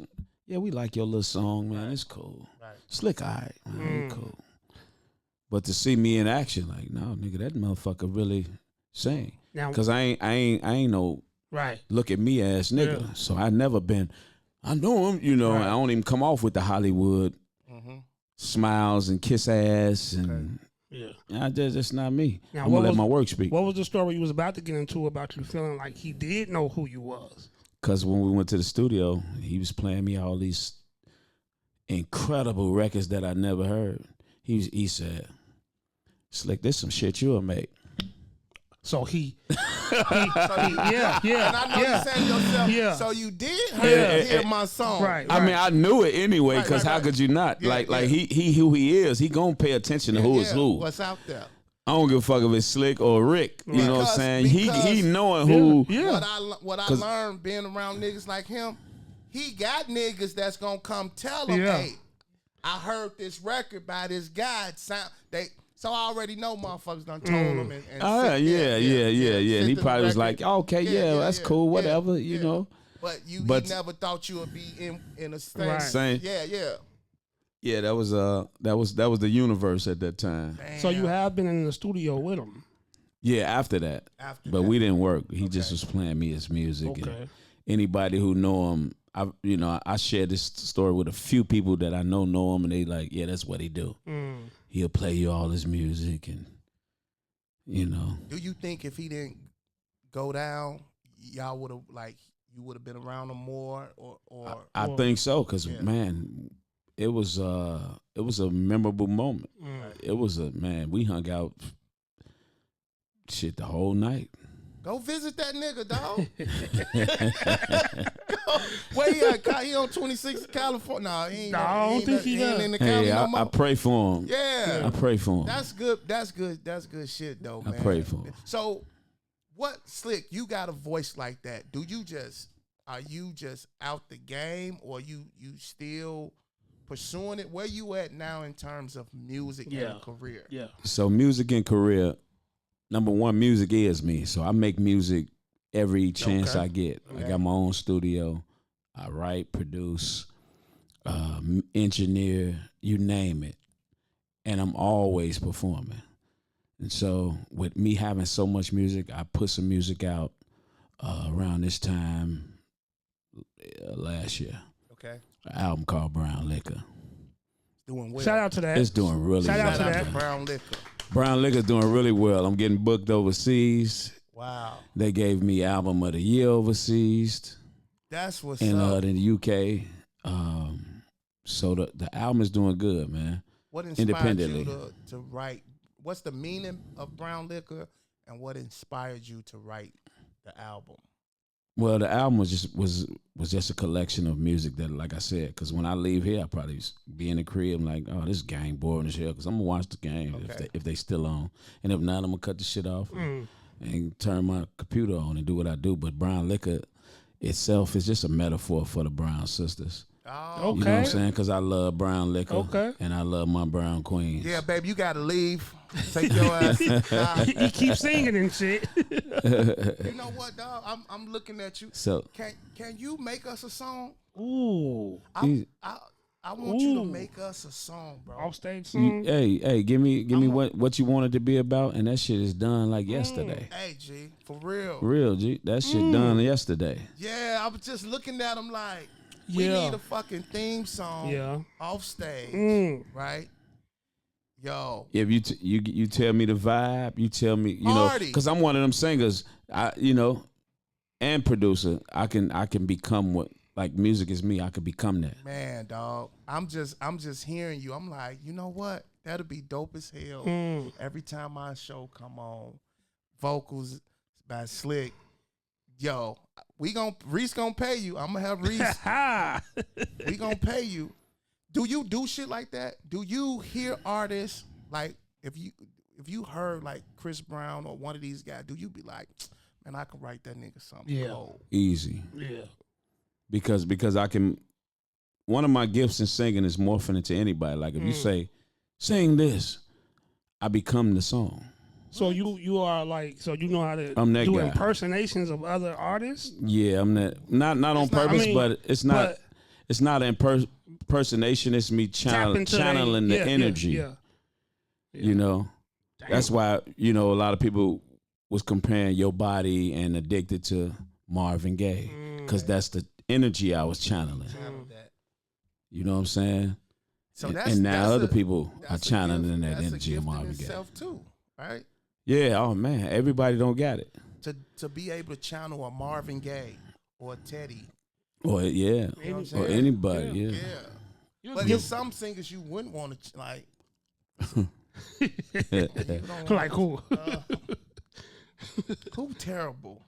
yeah, we like your little song, man. It's cool. Right. Slick, all right, man, cool. But to see me in action, like, no, nigga, that motherfucker really sing. Now, Cause I ain't no right. look at me ass nigga. Yeah. So I never been. I know him, I don't even come off with the Hollywood smiles and kiss ass and. Yeah. That's not me. Now, I'm gonna let my work speak. What was the story you was about to get into about you feeling like he did know who you was? Because when we went to the studio, he was playing me all these incredible records that I never heard. He said, Slick, this some shit you'll make. So he yeah. And I know you saying to yourself, Yeah. so you did hear my song. Right. I mean, I knew it anyway, Right, because right, how right. could you not? Yeah, like yeah. he who he is, he gonna pay attention to who is who. What's out there? I don't give a fuck if it's Slick or Rick. You know what I'm saying? Because- He knowing who. Yeah. What I learned being around niggas like him, he got niggas that's gonna come tell him, Yeah. hey, I heard this record by this guy. So I already know motherfuckers done told him. And Yeah. sent He the probably was record. like, okay, yeah, that's cool, whatever, you know. But he But- never thought you would be in a state. Right. Same. Yeah. Yeah, that was the universe at that time. So you have been in the studio with him. Yeah, after that. But we didn't work. He just was playing me his music. Okay. And anybody who know him, I shared this story with a few people that I know him, and they like, yeah, that's what he do. He'll play you all his music, and Do you think if he didn't go down, y'all would have you would have been around him more, or I think so, because man, it was a memorable moment. It was we hung out shit the whole night. go visit that nigga, dog. Where he at? He on 26 California. Nah, he ain't. Nah, I don't think he ain't got- in the county Hey, no I more. pray for him. Yeah. I pray for him. That's good. That's good shit, though, man. pray for him. So, what, Slick? You got a voice like that. Are you just out the game, or you still pursuing it? Where you at now in terms of music and career? Yeah. So music and career, number one, music is me. So I make music every chance I get. I got my own studio. I write, produce, engineer, you name it. And I'm always performing. And so with me having so much music, I put some music out around this time last year. Okay. An album called Brown Liquor. Doing well. Shout out to that. It's doing really Shout well. out to that. Brown Liquor. Brown Liquor's doing really well. I'm getting booked overseas. Wow. They gave me Album of the Year overseas That's what's in up. the UK. So the album is doing good, man. What inspired independently. you to write? What's the meaning of Brown Liquor, and what inspired you to write the album? Well, the album was just a collection of music that, like I said, because when I leave here, I probably be in the crib like, oh, this game boring as hell, because I'm gonna watch the game if they still on, and if not, I'm gonna cut the shit off and turn my computer on and do what I do. But Brown Liquor itself is just a metaphor for the Brown sisters. Oh, You know what I'm saying? Because I love Brown Liquor, Okay. and I love my Brown Queens. yeah, baby, you gotta leave. Take your ass. He keeps singing and shit. You know what, dog? I'm looking at you. So Can you make us a song? Ooh. I want you to Ooh. make us a song, bro. Off stage song. hey, give me what you want it to be about, and that shit is done like yesterday. Hey, G, for real. Real G, that shit done yesterday. Yeah, I was just looking at him like, we Yeah. need a fucking theme song Yeah. off stage, right? Yo. If you tell me the vibe, you tell me, you know, Hardy. because I'm one of them singers, and producer. I can become what, like, music is me. I could become that. Man, dog. I'm just hearing you. I'm like, you know what? That'll be dope as hell. Every time my show come on, vocals by Slique. Yo, Reece gonna pay you. I'm gonna have Reece. We gonna pay you. Do you do shit like that? Do you hear artists, like, if you heard like Chris Brown or one of these guys, do you be like, man, I can write that nigga something cold? Easy. Yeah. Because I can. One of my gifts in singing is morphing into anybody. Like, if you say, sing this, I become the song. So you are like, so you know how to I'm that do guy. Impersonations of other artists? Yeah, I'm that. Not on purpose, but it's not. It's not an impersonation. It's me channeling the energy. Yeah. You know, that's why, you know, a lot of people was comparing Your Body and Addicted to Marvin Gaye, because that's the energy I was channeling. You know what I'm saying? So and now other people are channeling that energy of Marvin Gaye. Too, right? Yeah. Oh man, everybody don't got it. To be able to channel a Marvin Gaye or a Teddy. Or You know what I'm or saying? anybody. Yeah. But there's some singers you wouldn't want to like. Like who? Who terrible?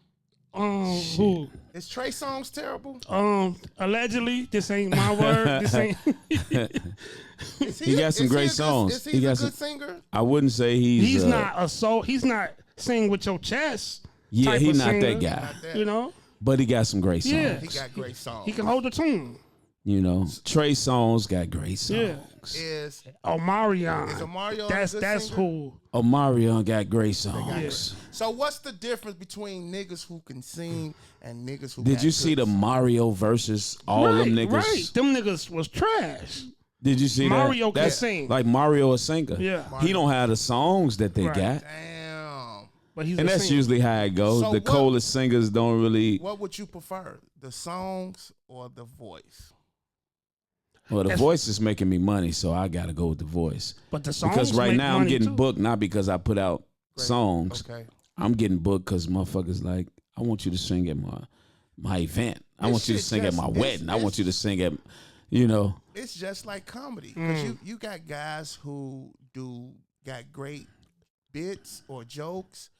Who? Is Trey Songz terrible? Allegedly, this ain't my word. This ain't. He got some great songs. Is he a good singer? I wouldn't say he's not a soul. He's not singing with your chest. Yeah, type he's of not singer, that guy. You know. But he got some great songs. Yeah. He got great songs. He can hold the tune. You know, Trey Songz got great songs. Yeah. Is Omarion. Omarion That's a good singer? who. Omarion got great songs. So what's the difference between niggas who can sing and niggas who? Did you see the Mario versus all them niggas? Right, them niggas was trash. Did you see Mario that? can sing. Like Mario a singer. Yeah. He don't have the songs that they got. Damn. But he's And a that's singer. usually how it goes. So The what- coldest singers don't really. What would you prefer, the songs or the voice? Well, the voice is making me money, so I got to go with the voice. But the songs Because right make now I'm money getting too. booked not because I put out songs. Okay. I'm getting booked because motherfuckers like, I want you to sing at my event. I This want you to shit sing at just- my this- wedding. I want this- you to sing at, you know. It's just like comedy because you got guys who got great bits or jokes,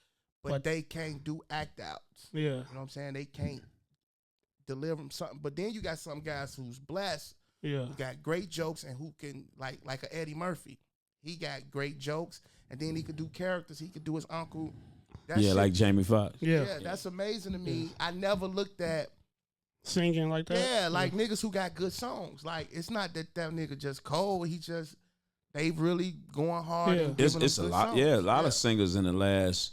but they can't do act outs. Yeah. You know what I'm saying? They can't deliver something. But then you got some guys who's blessed, Yeah. who got great jokes and who can like a Eddie Murphy. He got great jokes and then he could do characters. He could do his uncle. That Yeah, shit- like Jamie Foxx. Yeah. that's amazing to me. I never looked at Singing like that. like niggas who got good songs. Like it's not that nigga just cold. He just they really going hard. Yeah. And giving It's them a good lot. songs. Yeah, a lot of singers in the last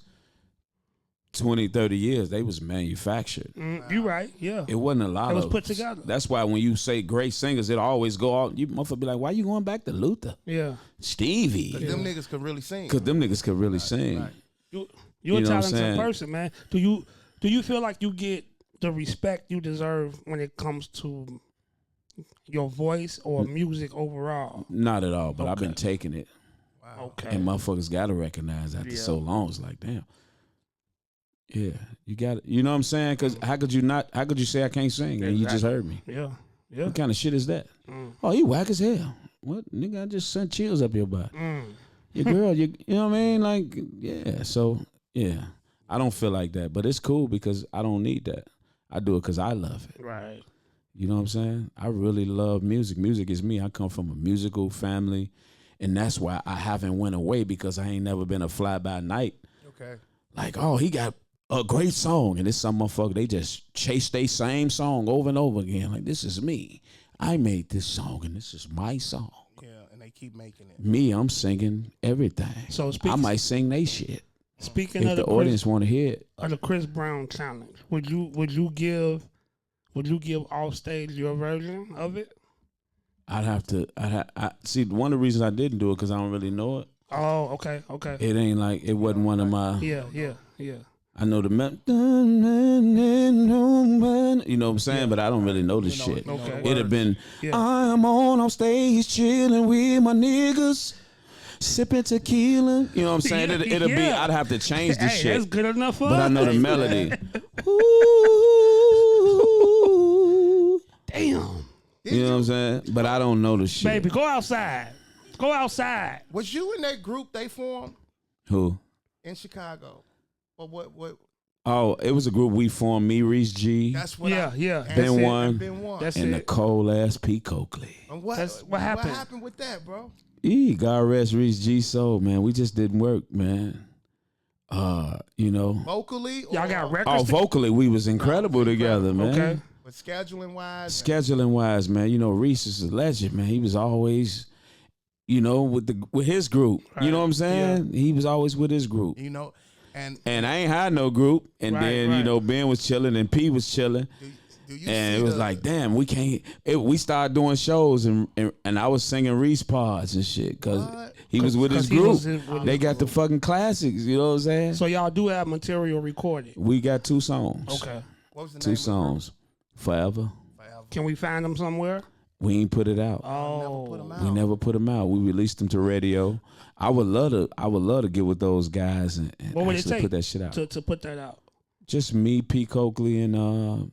20, 30 years, they was manufactured. You right. Yeah. It wasn't a lot It was of put together. That's why when you say great singers, it always go out. You motherfucker be like, why you going back to Luther? Yeah. Stevie. Them niggas could really sing. Because them niggas could really sing. right. You're You a know what I'm talented saying? person, man. Do you feel like you get the respect you deserve when it comes to your voice or music overall? Not at all, but I've been taking it. Okay. And motherfuckers got to recognize after so long. It's like, damn. Yeah, you got it. You know what I'm saying? Because how could you say I can't sing and you just heard me? Yeah. Yeah. What kind of shit is that? Oh, you whack as hell. What? Nigga, I just sent chills up your butt. Your girl, you know what I mean? Like, yeah. So, yeah. I don't feel like that. But it's cool because I don't need that. I do it because I love it. Right. You know what I'm saying? I really love music. Music is me. I come from a musical family. And that's why I haven't went away because I ain't never been a fly-by-night. Okay. Like, oh, he got a great song. And this some motherfucker, they just chase their same song over and over again. Like, this is me. I made this song, and this is my song. Yeah, and they keep making it. Me, I'm singing everything. So I might sing they shit. Speaking If of the the audience want to hear it. of the Chris Brown challenge, would you give off stage your version of it? I see, one of the reasons I didn't do it because I don't really know it. Oh, okay. It ain't like, it wasn't one of my, Yeah. I know the, you know what I'm saying? But I don't really know the shit. Okay. It'd have been, Yeah. I'm on stage chilling with my niggas, sipping tequila. You know what I'm saying? It'll be. I'd have to change the shit. That's good enough for But I us. know the melody. Damn. You know what I'm saying? But I don't know the shit. Baby, go outside. Go outside. Was you in that group they formed Who? in Chicago? Or what? Oh, it was a group we formed. Me, Reece G, That's what. Yeah. and Ben said- One. and Ben One. That's and the it. cold ass P. Coakley. And what happened? What happened with that, bro? God rest Reece G soul, man. We just didn't work, man. You know. Vocally, or Y'all got Oh, records? vocally, we was incredible together, man. Okay. with scheduling wise. Scheduling wise, man, you know, Reece is a legend, man. He was always, you know, with his group. You know what I'm saying? He was always with his group. You know, and I ain't had no group. And then, you know, Ben was chilling and P was chilling. do you And see it was like, damn, we can't. We started doing shows and I was singing Reece parts and shit because he was with his 'Cause he group. was with They his got the fucking classics. You know what I'm saying? So y'all do have material recorded. We got 2 songs. Okay. what was the name 2 of the group? songs. Forever. Can we find them somewhere? We ain't put it out. Oh. Put 'em out. We never put them out. We released them to radio. I would love to get with those guys and What would it actually take put that shit out. to put that out? Just me, P. Coakley, and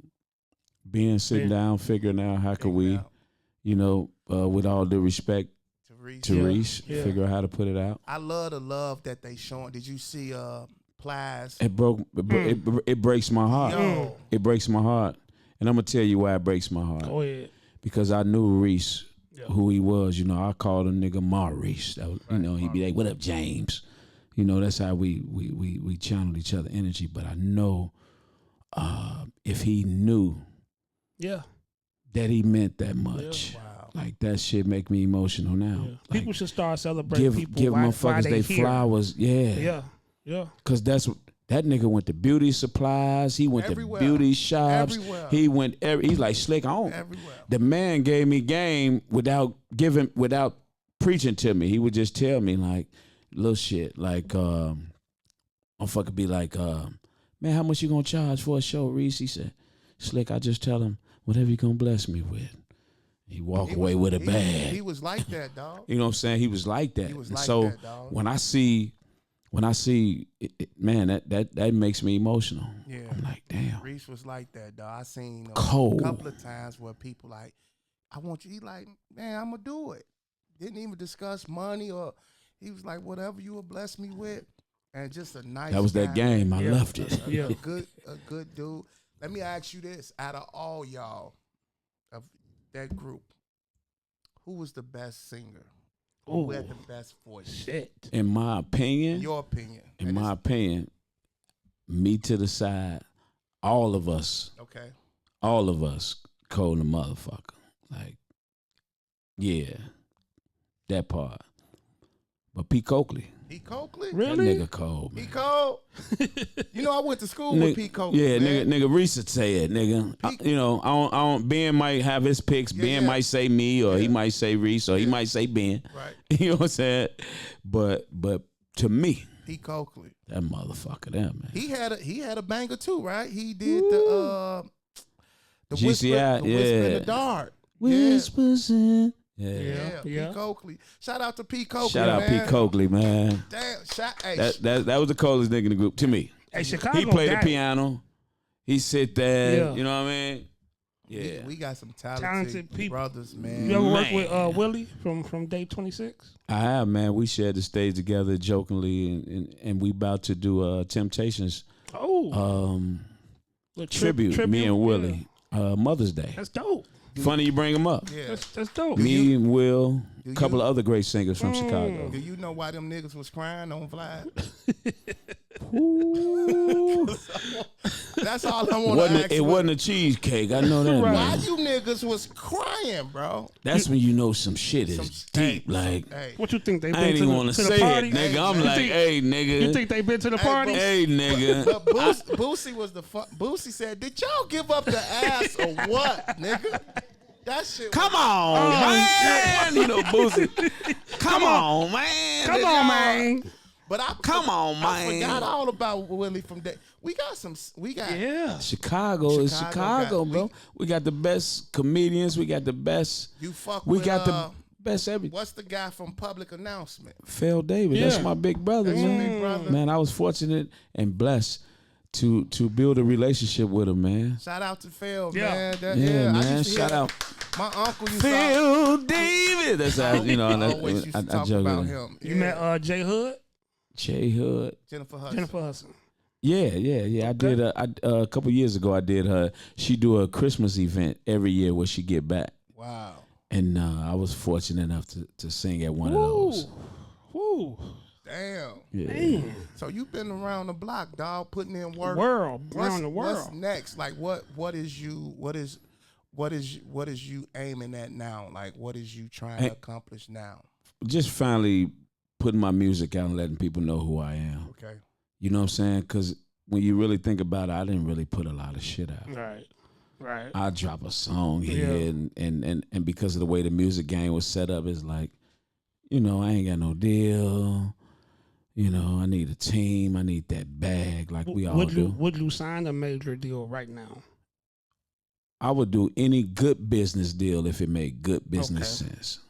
being sitting down, figuring out how could we, you know, with all due respect to Reece, figure out how to put it out. I love the love that they showing. Did you see Plies? It breaks my heart. Yo. It breaks my heart, and I'm gonna tell you why it breaks my heart. Go ahead. Because I knew Reece, who he was. You know, I called him nigga Maurice. That was, you know, he'd be like, "What up, James?" You know, that's how we channeled each other energy. But I know if he knew that he meant that much, like that shit make me emotional now. Yeah. Like, People should start celebrating people. give why motherfuckers they they here. flowers. Yeah. Cause that nigga went to beauty supplies. He went Everywhere. to beauty shops. Everywhere. He went. He's like Slick. I don't. Everywhere. The man gave me game without preaching to me. He would just tell me like little shit. Like motherfucker be like, man, how much you gonna charge for a show, Reece? He said, Slick, I just tell him whatever you gonna bless me with. He walk away with a bag. He was like that, dog. You know what I'm saying? He was like that. He was And like so that, dog. when I see it, man, that makes me emotional. Yeah. I'm like, damn. Reece was like that, dog. I seen Cold. a couple of times where people like, I want you. He like, man, I'm gonna do it. Didn't even discuss money or he was like, whatever you will bless me with, and just a nice. That was that guy. game. I loved it. A good dude. Let me ask you this: out of all y'all of that group, who was the best singer? Who had the best voice? Shit. In my opinion, In your opinion. in my opinion, me to the side, all of us, cold the motherfucker. Like, yeah, that part. But P. Coakley, P. Coakley? Really? that nigga cold, man. P. Cole? You know, I went to school with P. Coakley. Yeah, man. nigga Reece would say it, nigga. You know, I don't. Ben might have his picks. Ben might say me, or he might say Reece, or he might say Ben. Right. You know what I'm saying? But to me, P. Coakley. that motherfucker there, man. He had a banger too, right? He did the GCI, whisper in the dark. Whispers in. Yeah. P. Coakley. Shout out to P. Coakley. Shout out man. P. Coakley, man. Damn, That was the coldest nigga in the group to me. Hey, Chicago. He played the got it. piano. He sit there. Yeah. You know what I mean? Yeah. We got some Talented people. brothers, man. You ever worked with Willie from Day 26? I have, man. We shared the stage together jokingly, and we about to do Temptations tribute. Me and Willie, Mother's Day. That's dope. Funny you bring him up. Yeah. That's dope. Me and Will, a couple of other great singers from Chicago. Do you know why them niggas was crying on Vlad? That's all I want to ask. It wasn't a cheesecake. I know that. Why Man. you niggas was crying, bro? That's when you know some shit is deep. Like, Hey, What you think they I been ain't to even the, want to to the say party? it, nigga. I'm like, hey, nigga. You think they been to the party? Hey, nigga. but Boosie was the Boosie said, "Did y'all give up the ass or what, nigga?" That shit. Come on, man. You know, Boosie. Come on, man. Come on, man. But Come on, I man. forgot all about Willie from that. We got Chicago is Chicago, got- bro. We got the best comedians. We got the best. You fuck We with got best everything. What's the guy from Public Announcement? Phil Davis. That's Yeah. my big brother, That's your man. big brother. Man, I was fortunate and blessed to build a relationship with him, man. Shout out to Phil, Yeah. man. Yeah, I man. used to Shout hear- out My uncle used to Phil Davis. That's how you know. I always used to I talk joke about with him. him. You Yeah. met Jay Hood, Jay Hood. Jennifer Hudson. Jennifer Hudson. Yeah. I did a couple years ago. I did her. She do a Christmas event every year where she get back, Wow. and I was fortunate enough to sing at one of those. Woo. Damn. Yeah. So you've been around the block, dog, putting in work. Around the world. What's next? Like what is you aiming at now? Like what is you trying to accomplish now? Just finally putting my music out and letting people know who I am. Okay. You know what I'm saying? Because when you really think about it, I didn't really put a lot of shit out. Right. I drop a song here, and because of the way the music game was set up, it's like, I ain't got no deal. I need a team. I need that bag like we all do. Would you sign a major deal right now? I would do any good business deal if it made good business sense.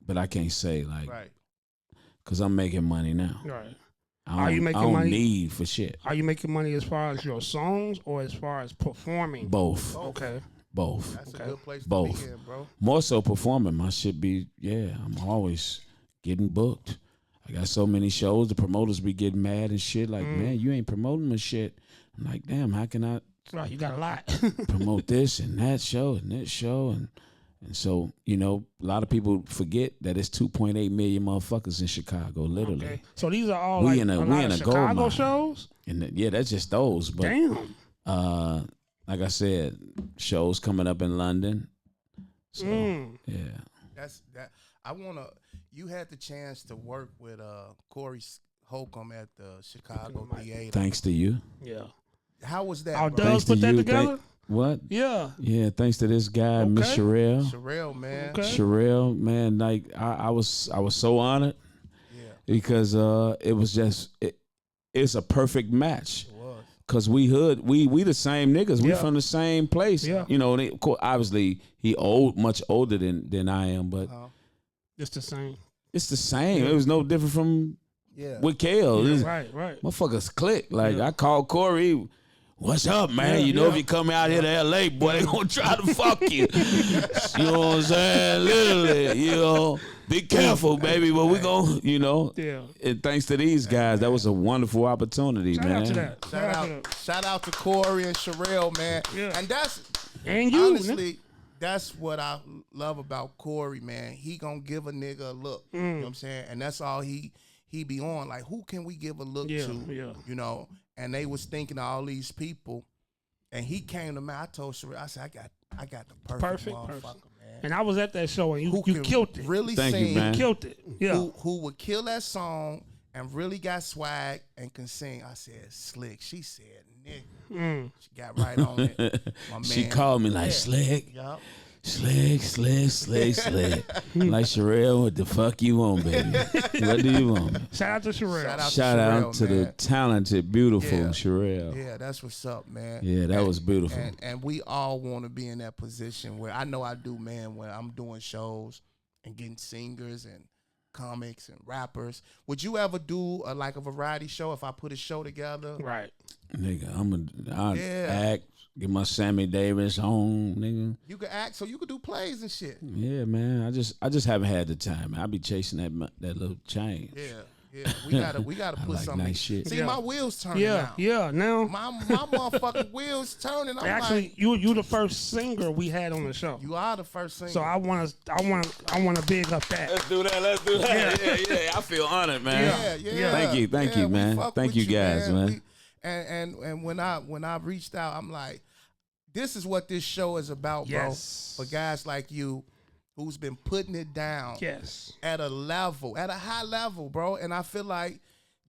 But I can't say like, Right. because I'm making money now. Right. I don't money? need for shit. Are you making money as far as your songs or as far as performing? Both. Okay. Both. That's a good place Both. to be in, bro. More so performing. My shit be, I'm always getting booked. I got so many shows. The promoters be getting mad and shit. Like, man, you ain't promoting my shit. I'm like, damn, how can I Right, you got a lot. promote this and that show and this show? And so, a lot of people forget that it's 2.8 million motherfuckers in Chicago, literally. Okay. So these are all We like in a- a we lot in of a gold Chicago mine. shows? And that's just those. But Damn. like I said, shows coming up in London. So, yeah. That's that. I wanna. You had the chance to work with Corey Holcomb at the Chicago Theater. Thanks to you. Yeah. How was that, Our bro? Doug's put that you. together? What? Yeah. Yeah, thanks to this guy, Miss Okay. Sherelle. Sherelle, man. Okay. Sherelle, man, like I was so honored Yeah, because it was just it's a perfect match. it was. Cause we the same niggas. We Yeah. from the same place. Yeah. Of course, obviously he much older than I am, but It's the same. it's the same. It was no different from Yeah. with Kale. It's- Right. Motherfuckers click. Like I called Corey. What's up, man? Yeah, If you come out here to LA, boy, they gonna try to fuck you. You know what I'm saying? Literally, be careful, baby. But we gonna, Yeah. And thanks to these guys, that was a wonderful opportunity, Shout man. out to that. Shout out to Corey and Sherelle, man. Yeah. And that's And you. honestly, that's what I love about Corey, man. He gonna give a nigga a look. You know what I'm saying? And that's all he be on. Like, who can we give a look Yeah, to? yeah. And they was thinking of all these people. And he came to me. I told Sherelle, I said, I got the perfect motherfucker, man. And I was at that show and you Who can killed it. really Thank you, sing, man. Killed it. Yeah. who would kill that song and really got swag and can sing. I said, Slick. She said, nigga. She got right on it. My man. She called me like Slick. Yup. Slick. Like Sherelle, what the fuck you want, baby? What do you want? Shout out to Sherelle. Shout out to the man. talented, beautiful Yeah. Sherelle. Yeah, that's what's up, man. Yeah, that was beautiful. And we all want to be in that position where I know I do, man, when I'm doing shows and getting singers and comics and rappers. Would you ever do like a variety show if I put a show together? Right. Nigga, I'll Yeah. act, get my Sammy Davis on, nigga. You could act, so you could do plays and shit. Yeah, man. I just haven't had the time, man. I be chasing that little change. Yeah. We gotta I put like something. nice shit. See, Yeah. my wheels turning Yeah. now. Yeah. Now, My motherfucking wheels turning. I'm actually, like, you the first singer we had on the show. you are the first singer. So I want to big up that. Let's do that. Yeah. I feel honored, man. Yeah. Thank you, we man. fuck Thank with you guys, man. And when I reached out, I'm like, this is what this show is about, Yes. bro. For guys like you, who's been putting it down Yes. at a high level, bro. And I feel like,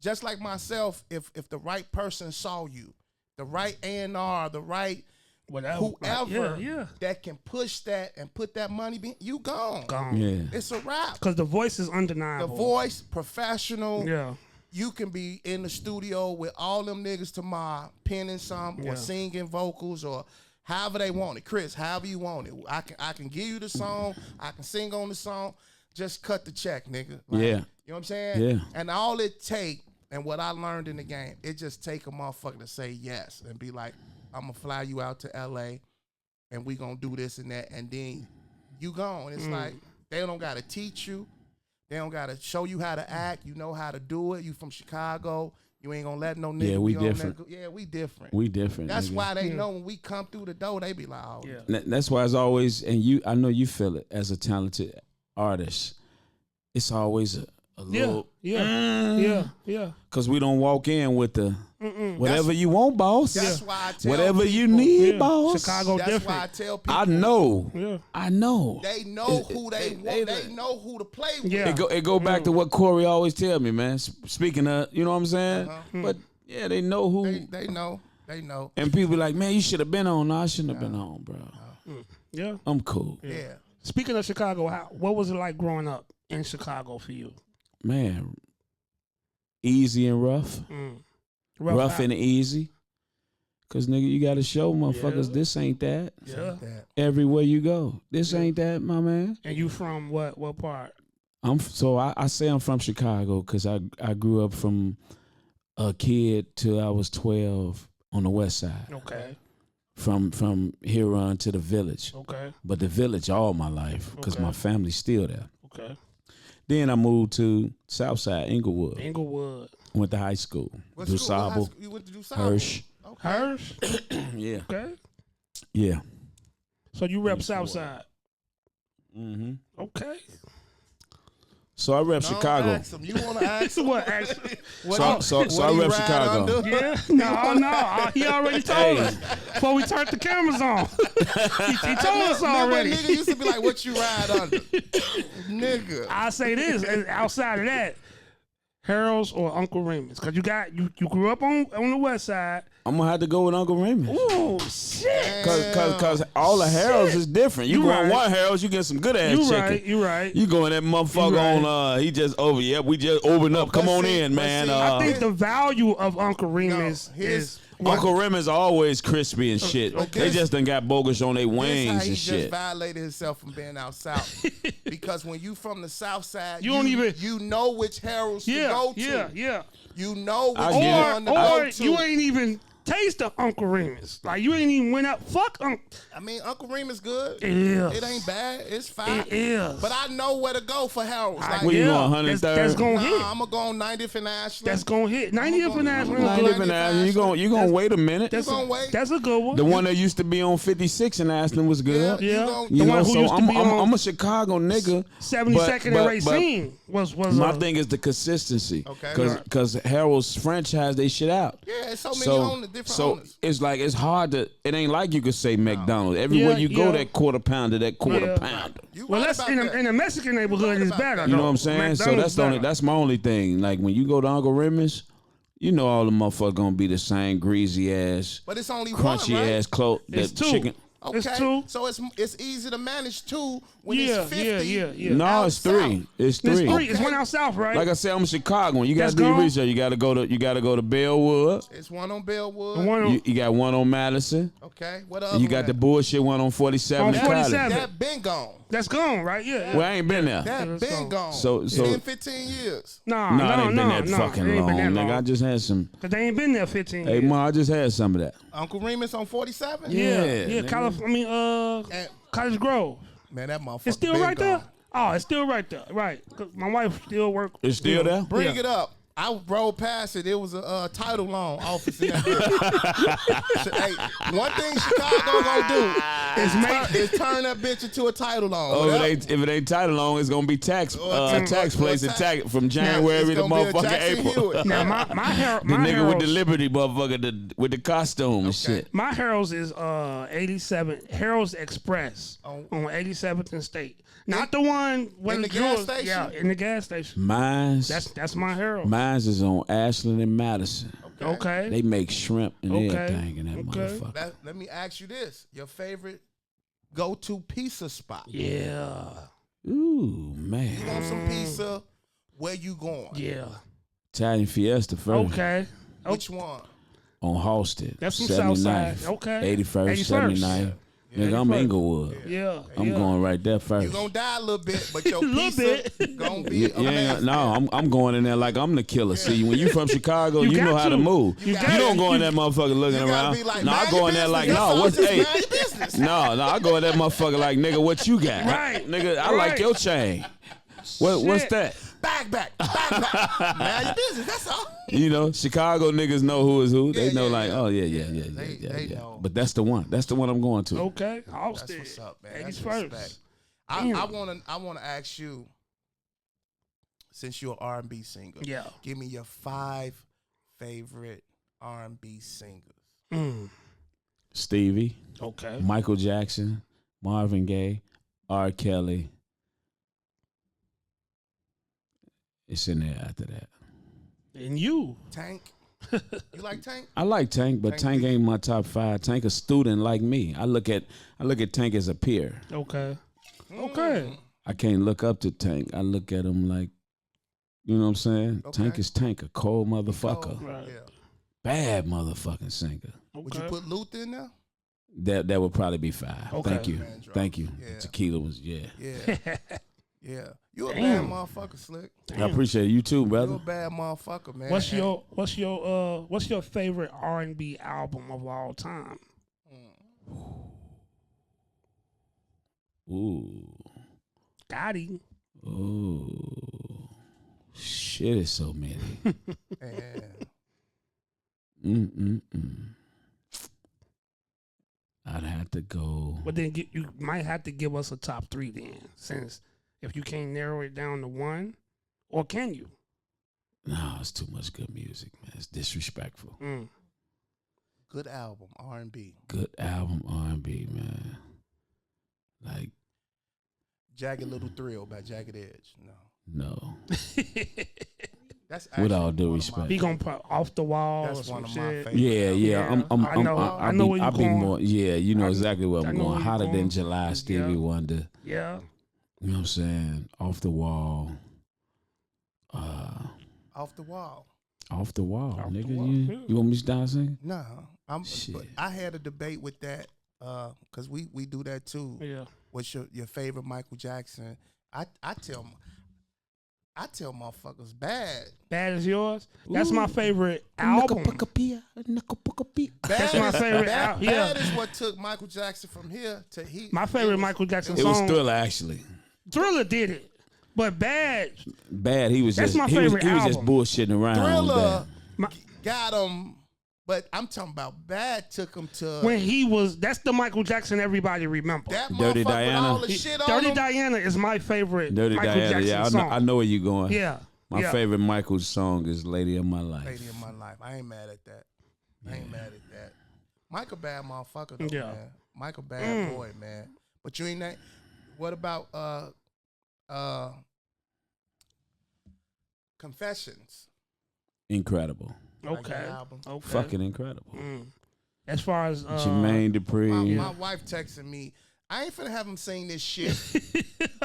just like myself, if the right person saw you, the right A&R, the right Whatever. whoever Yeah. that can push that and put that money, you gone. Gone. Yeah. It's a wrap. Because the voice is The undeniable. voice, professional. Yeah. You can be in the studio with all them niggas tomorrow, penning some Yeah. or singing vocals or however they want it. Chris, however you want it. I can give you the song. I can sing on the song. just cut the check, nigga. Yeah. You know what I'm saying? Yeah. And all it take, and what I learned in the game, it just take a motherfucker to say yes and be like, I'm gonna fly you out to LA and we gonna do this and that, and then you gone. It's like they don't gotta teach you. They don't gotta show you how to act. You know how to do it. You from Chicago. You ain't gonna let no nigga. Yeah, we be on different. that yeah, we different. We different. That's nigga. why they know when we come through the door, they be like, oh, That's why it's always, and I know you feel it as a talented artist. It's always a little, yeah. because we don't walk in with the whatever you want, boss. That's why I tell whatever people, you need, Yeah. boss. Chicago That's different. why I tell people. I know. Yeah. I know. They know who they want. They know who to play with. Yeah. It go back to what Corey always tell me, man. Speaking of, you know what I'm saying? Uh-huh. But yeah, they know who. They know. They know. And people like, man, you should have been on. No, I shouldn't have been on, bro. Yeah. I'm cool. Yeah. Speaking of Chicago, what was it like growing up in Chicago for you? Man, easy and rough. Rough and easy. Cause nigga, you gotta show motherfuckers this ain't that. Yeah. Everywhere you go, this ain't that, my man. And you from what part? I say I'm from Chicago because I grew up from a kid till I was 12 on the west side. Okay. From Huron to the village. Okay. But the village all my life because my family's still there. Okay. Then I moved to Southside, Inglewood. Went to high school. What school? DuSable, You went to DuSable? Hirsch. Okay. Hers? Yeah. Okay. Yeah. So you rep Southside. Mm-hmm. Okay. So I rep No, Chicago. ask him. You want to ask him? What actually? So I he rep ride Chicago. under? Yeah. No. He already told us before we turned the cameras on. he told us Remember, already. nigga used to be like, "What you ride under?" Nigga. I say this outside of that, Harold's or Uncle Remus, because you grew up on the west side. I'm gonna have to go with Uncle Remus. Oh shit! Cause all the Harold's is different. You go on one Harold's, you get some good ass chicken. You right. You go in that motherfucker on he just over. Yep, we just opened up. Come on in, man. I think the value of Uncle Remus is Uncle Remus always crispy and shit. They just done got bogus on their wings This how he and shit. just violated himself from being out south. Because when you from the south side, You don't even- you know which Harold's to go to. Yeah. You know which I get one to Or go to. you ain't even taste of Uncle Remus. Like you ain't even went up. Fuck Uncle. I mean, Uncle Remus good. It is. It ain't bad. It's fine. It is. But I know where to go for Harold's. Like, Where you going, 103rd? That's gonna hit. I'm gonna go on 90th and Ashland. That's gonna hit. 90th and Ashland. Nah, is good. Living Ashland. You gonna wait a minute. That's gonna wait. That's a good one. The one that used to be on 56 in Ashland was good. Yeah. Yeah. gon- The You one know, who so used to be on I'm a Chicago nigga. 72nd and Racine was My thing is the consistency. Okay. Because Harold's franchise they shit out. Yeah, it's so many owners, different owners. It's like it's hard to. It ain't like you could say McDonald's. Everywhere Yeah, you go, yeah. that quarter pounder. Yeah. You Well, right that's about in that. the Mexican neighborhood is about better. that. You know though. what I'm saying? So McDonald's better. that's my only thing. Like when you go to Uncle Remus, you know all the motherfuckers gonna be the same greasy ass, But it's only crunchy one, right? ass clothes. It's That two. chicken. Okay. It's two. So it's easy to manage two when Yeah, it's 50. yeah. No, out it's three. south. It's It's three. three. It's one out south, right? Like I said, I'm a Chicagoan. You got That's to do your gone? research. You got to go to Bellwood. It's one on Bellwood. The one on, You got one on Madison. Okay. What other And you got the bullshit one on 47 On in College. 47. That been gone. that's gone, right? Yeah. Well, I ain't been there. That let's been go. gone. So- 10, 15 years. No, Nah, it ain't been that fucking it ain't long, been that nigga. I just had some. Cause they ain't been there 15 Hey, years. ma, I just had some of that. Uncle Remus on 47? Yeah, nigga. California. And, College Grove. man, that motherfucker It's still been right gone. there. Oh, it's still right there. Right. 'Cause my wife still work. It's still there? Bring Yeah. it up. I rode past it. It was a title loan office in that bitch. Hey, one thing Chicago gonna do is turn that bitch into a title loan. Oh, Whatever. if it ain't title long, it's gonna be tax tax- place or and tax- tax from January It's to gonna be a motherfucking Jackson April. Hewitt. Now my The my nigga with the Harold's- Liberty motherfucker with the costume and shit. My Harold's is 87 Harold's Express Oh. on 87th and State. Not the one where In the jewels- gas station? Yeah, in the gas station. Mine's That's my Harold. mine's is on Ashland and Madison. Okay. They make shrimp and Okay. everything in that Okay. motherfucker. Let me ask you this: your favorite go-to pizza spot? Yeah. Ooh, You man. want some pizza? Where you going? Yeah. Italian Fiesta first. Okay. Which one? On Halsted. That's from Southside. 79th, Okay. 81st, 79th. Nigga, I'm Inglewood. Yeah. I'm going right there first. You gonna die a little bit, but your Little pizza bit. gonna be I'm going in there like I'm the killer. See, when you from Chicago, you know got how to to. move. You You got don't to. go in that motherfucker looking You gotta around. be like, No, I mind go your in there like, business. no, That's what's all, just hey? mind your business. No, I go in that motherfucker like, nigga, what you got? Right. Nigga, I like Right. your chain. What's Shit. Back. that? Mind your business. That's all. You know, Chicago niggas know who is who. They Yeah, know yeah, like, yeah. oh yeah. They know. But that's the one. That's the one I'm going to. Okay. That's Austin. what's up, man. Ladies That's first. respect. Damn. I wanna ask you, since you're an R&B singer, Yeah. give me your 5 favorite R&B singers. Stevie, Okay. Michael Jackson, Marvin Gaye, R. Kelly. It's in there after that. And you. Tank. You like Tank? I like Tank, but Tank Tank B. ain't my top 5. Tank a student like me. I look at Tank as a peer. Okay. Okay. I can't look up to Tank. I look at him like, you know what I'm saying? Okay. Tank is Tank, a cold motherfucker. Right. Yeah. Bad motherfucking singer. Would you put Luther in there? That would probably be 5. Okay. Thank you. Man, Thank you. yeah. Tequila was, yeah. Yeah. Yeah. You a Damn. bad motherfucker, Slick. I appreciate it. You too, You brother. a bad motherfucker, man. What's your favorite R&B album of all time? Ooh. Gotti. Ooh. Shit is so many. Man. I'd have to go. But then you might have to give us a top 3 then, since if you can't narrow it down to one, or can you? No, it's too much good music, man. It's disrespectful. Good album, R&B. Good album, R&B, man. Like, Jagged Little Thrill by Jagged Edge. No. no. That's With all actually due one of respect. He gonna put Off the Wall That's or some one of my shit. favorites. Yeah. Yeah. I know where I'll you be going. more. Yeah, you know exactly where I I'm know where going. you Hotter than going. July, Stevie Yeah. Wonder. Yeah. You know what I'm saying? Off the wall. Off the Wall. Off the wall, Off the nigga. wall, You, yeah. you want me to start singing? No, Shit. but I had a debate with that because we do that too. Yeah. What's your favorite Michael Jackson? I tell motherfuckers bad. Bad as yours. That's my favorite album. That's my favorite album. Yeah. Bad is what took Michael Jackson from here to he. My favorite Michael Jackson It was song. Thriller, actually. Thriller did it, but Bad. Bad. He was That's just my he was favorite just album. bullshitting around. Thriller My, got him, but I'm talking about Bad took him to when he was, that's the Michael Jackson everybody remember. that Dirty motherfucker with Diana. all the shit on Dirty him. Diana is my favorite Dirty Michael Diana. Jackson Yeah, song. I know where you're going. Yeah. My yeah. favorite Michael song is "Lady of My Life." Lady of My Life. I ain't mad at that. I ain't mad at that. Michael bad motherfucker though, Yeah. man. Michael bad boy, man. But you ain't that. What about Confessions? Incredible. Like that Okay. album. Okay. Fucking incredible. As far as Jermaine Dupri. My wife texted me. I ain't finna have him sing this shit.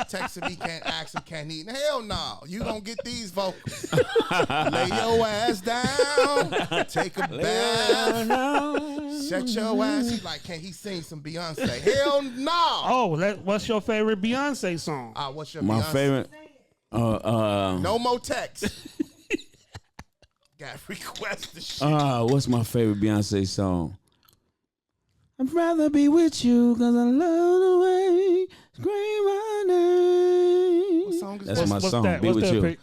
Texting me, can't ask him, can't eat. Hell no. You gonna get these vocals. Lay your ass down. Take a bath. Shut your ass. He like, can he sing some Beyonce? Hell no. what's your favorite Beyonce song? What's your My Beyonce? favorite. No more text. Got requested shit. What's my favorite Beyonce song? I'd rather be with you because I love the way you scream my name. What song is That's that? my What's song. that? Be What's with that you. pick?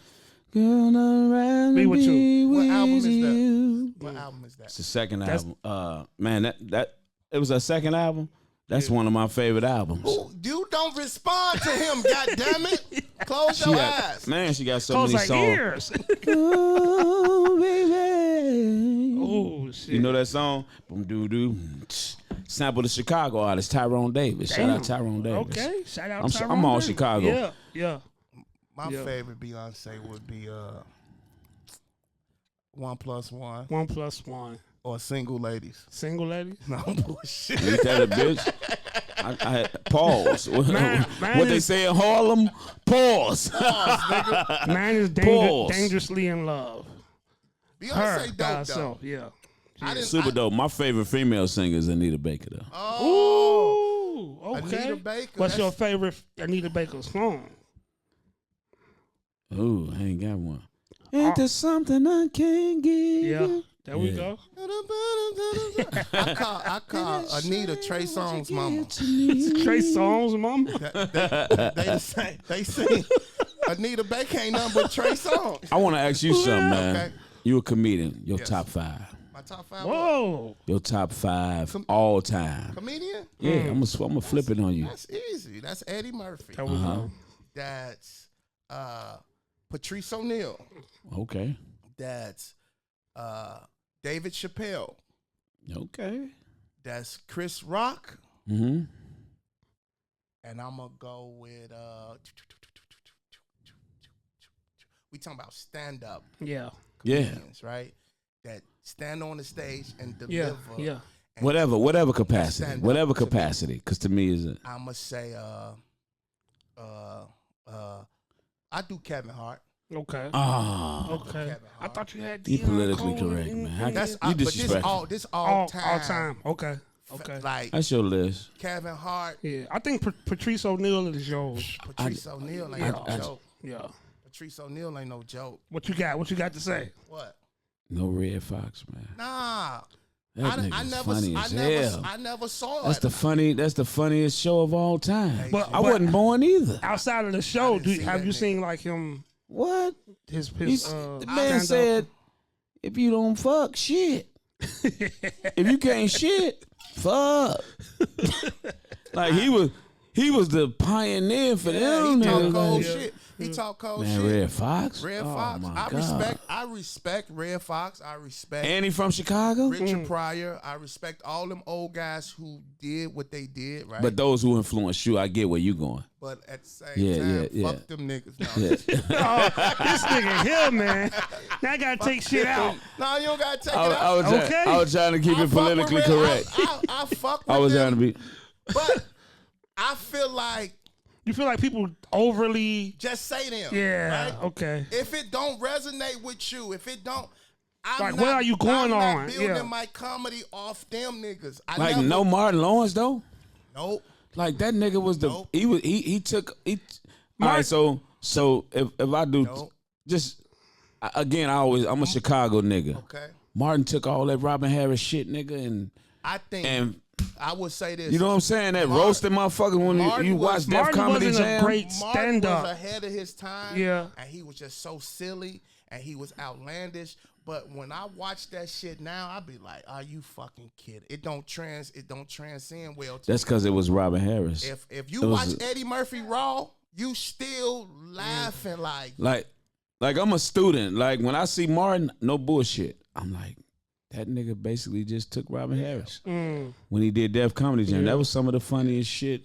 Girl, I'd rather Be with you. What album is that? you. What album is that? It's the second That's- album. Man, that it was her second album. That's one of my favorite albums. Ooh, you don't respond to him, goddammit. Close She your got, eyes. man, she got so Close many like songs. ears. Oh, baby. Oh shit. You know that song? Boom doo doo. Sample the Chicago artist Tyrone Davis. Shout out Tyrone Davis. Okay. Shout out. I'm Tyrone all Davis. Chicago. Yeah. Yeah. My Yeah. favorite Beyonce would be 1+1 1+1. or Single Ladies. Single ladies. No bullshit. Ain't that a bitch? I had pause. Man What they is- say in Harlem? Pause. Man is Pause. dangerously in love. Her Beyonce by dope though. herself. Yeah. I didn't, Super dope. My favorite female singer is Anita Baker though. Oh, Ooh, okay. Anita Baker. What's your favorite Anita Baker song? Ooh, I ain't got one. Ain't there something I can't give? Yeah, there we Yeah. go. I call Anita Trey Songz mama. Trey Songz, mama. They sing. Anita Baker ain't nothing but Trey Songz. I want to ask you something, man. Okay. You a comedian. Your Yes. top 5. My top 5. Whoa. Your top 5 all time. Comedian? Yeah, I'm gonna flip it on you. That's easy. That's Eddie Murphy. There we go. That's Patrice O'Neal. Okay. That's David Chappelle. Okay. That's Chris Rock. Mm-hmm. And I'm gonna go with we talking about stand up Yeah. comedians, right? That stand on the stage and Yeah. deliver. Yeah. And Whatever capacity. stand up Whatever to me. capacity. Because to me, is it? I'ma say I do Kevin Hart. Okay. Ah. Okay. Kevin I Hart. thought you had You Deion politically Cole correct, in- man. in- That's You but disrespectful. this all all time. All time. Okay. Okay. Like That's your list. Kevin Hart, Yeah. I think Patrice O'Neal is yours. Patrice O'Neal ain't no I- joke. Yeah. Patrice O'Neal ain't no joke. What you got? What you got to say? What? No Red Fox, man. Nah. That I nigga's never, funny I as never, hell. I never saw That's it. That's the funniest show of all time. But- I wasn't born either. Outside of the show, didn't see have that you nigga. seen like him? What? His The man stand-up? said, if you don't fuck, shit. If you can't shit, fuck. Like he was the pioneer for Yeah, them. he talk niggas. cold Like, shit. He talk cold man, shit. Red Fox. Red Oh, Fox. my I God. respect Red Fox. I respect And he from Chicago? Richard Pryor. I respect all them old guys who did what they did, right? But those who influence you, I get where you going. But at the same Yeah, time, yeah, fuck them niggas. No, Yeah. This nigga here, man. Now I gotta take shit out. no, you don't gotta take it I out. was Okay. I was trying to keep I it fuck with politically Red- correct. I fuck with I was them, trying to be. but I feel like You feel like people overly? just say them. Yeah. Right? Okay. If it don't resonate with you, if it don't, I'm Like, not, what are you going I'm on? not building Yeah. my comedy off them niggas. I Like never, no Martin Lawrence though. nope. Like that nigga was the Nope. he took all right, so if I do Nope. just again I'm a Chicago nigga. Okay. Martin took all that Robin Harris shit, nigga, and I think I would say this. you know what I'm saying? That Martin- roasting motherfuckers when Martin you was- watch Def Martin Comedy wasn't a Jam. great Martin stand was up. ahead of his time. Yeah. And he was just so silly and he was outlandish. But when I watch that shit now, I be like, are you fucking kidding? It don't transcend well to That's because it was Robin Harris. if you it was watch Eddie Murphy Raw, you still laughing like like I'm a student. Like when I see Martin, no bullshit. I'm like, that nigga basically just took Robin Harris when he did Def Comedy Jam. That was some of the funniest shit.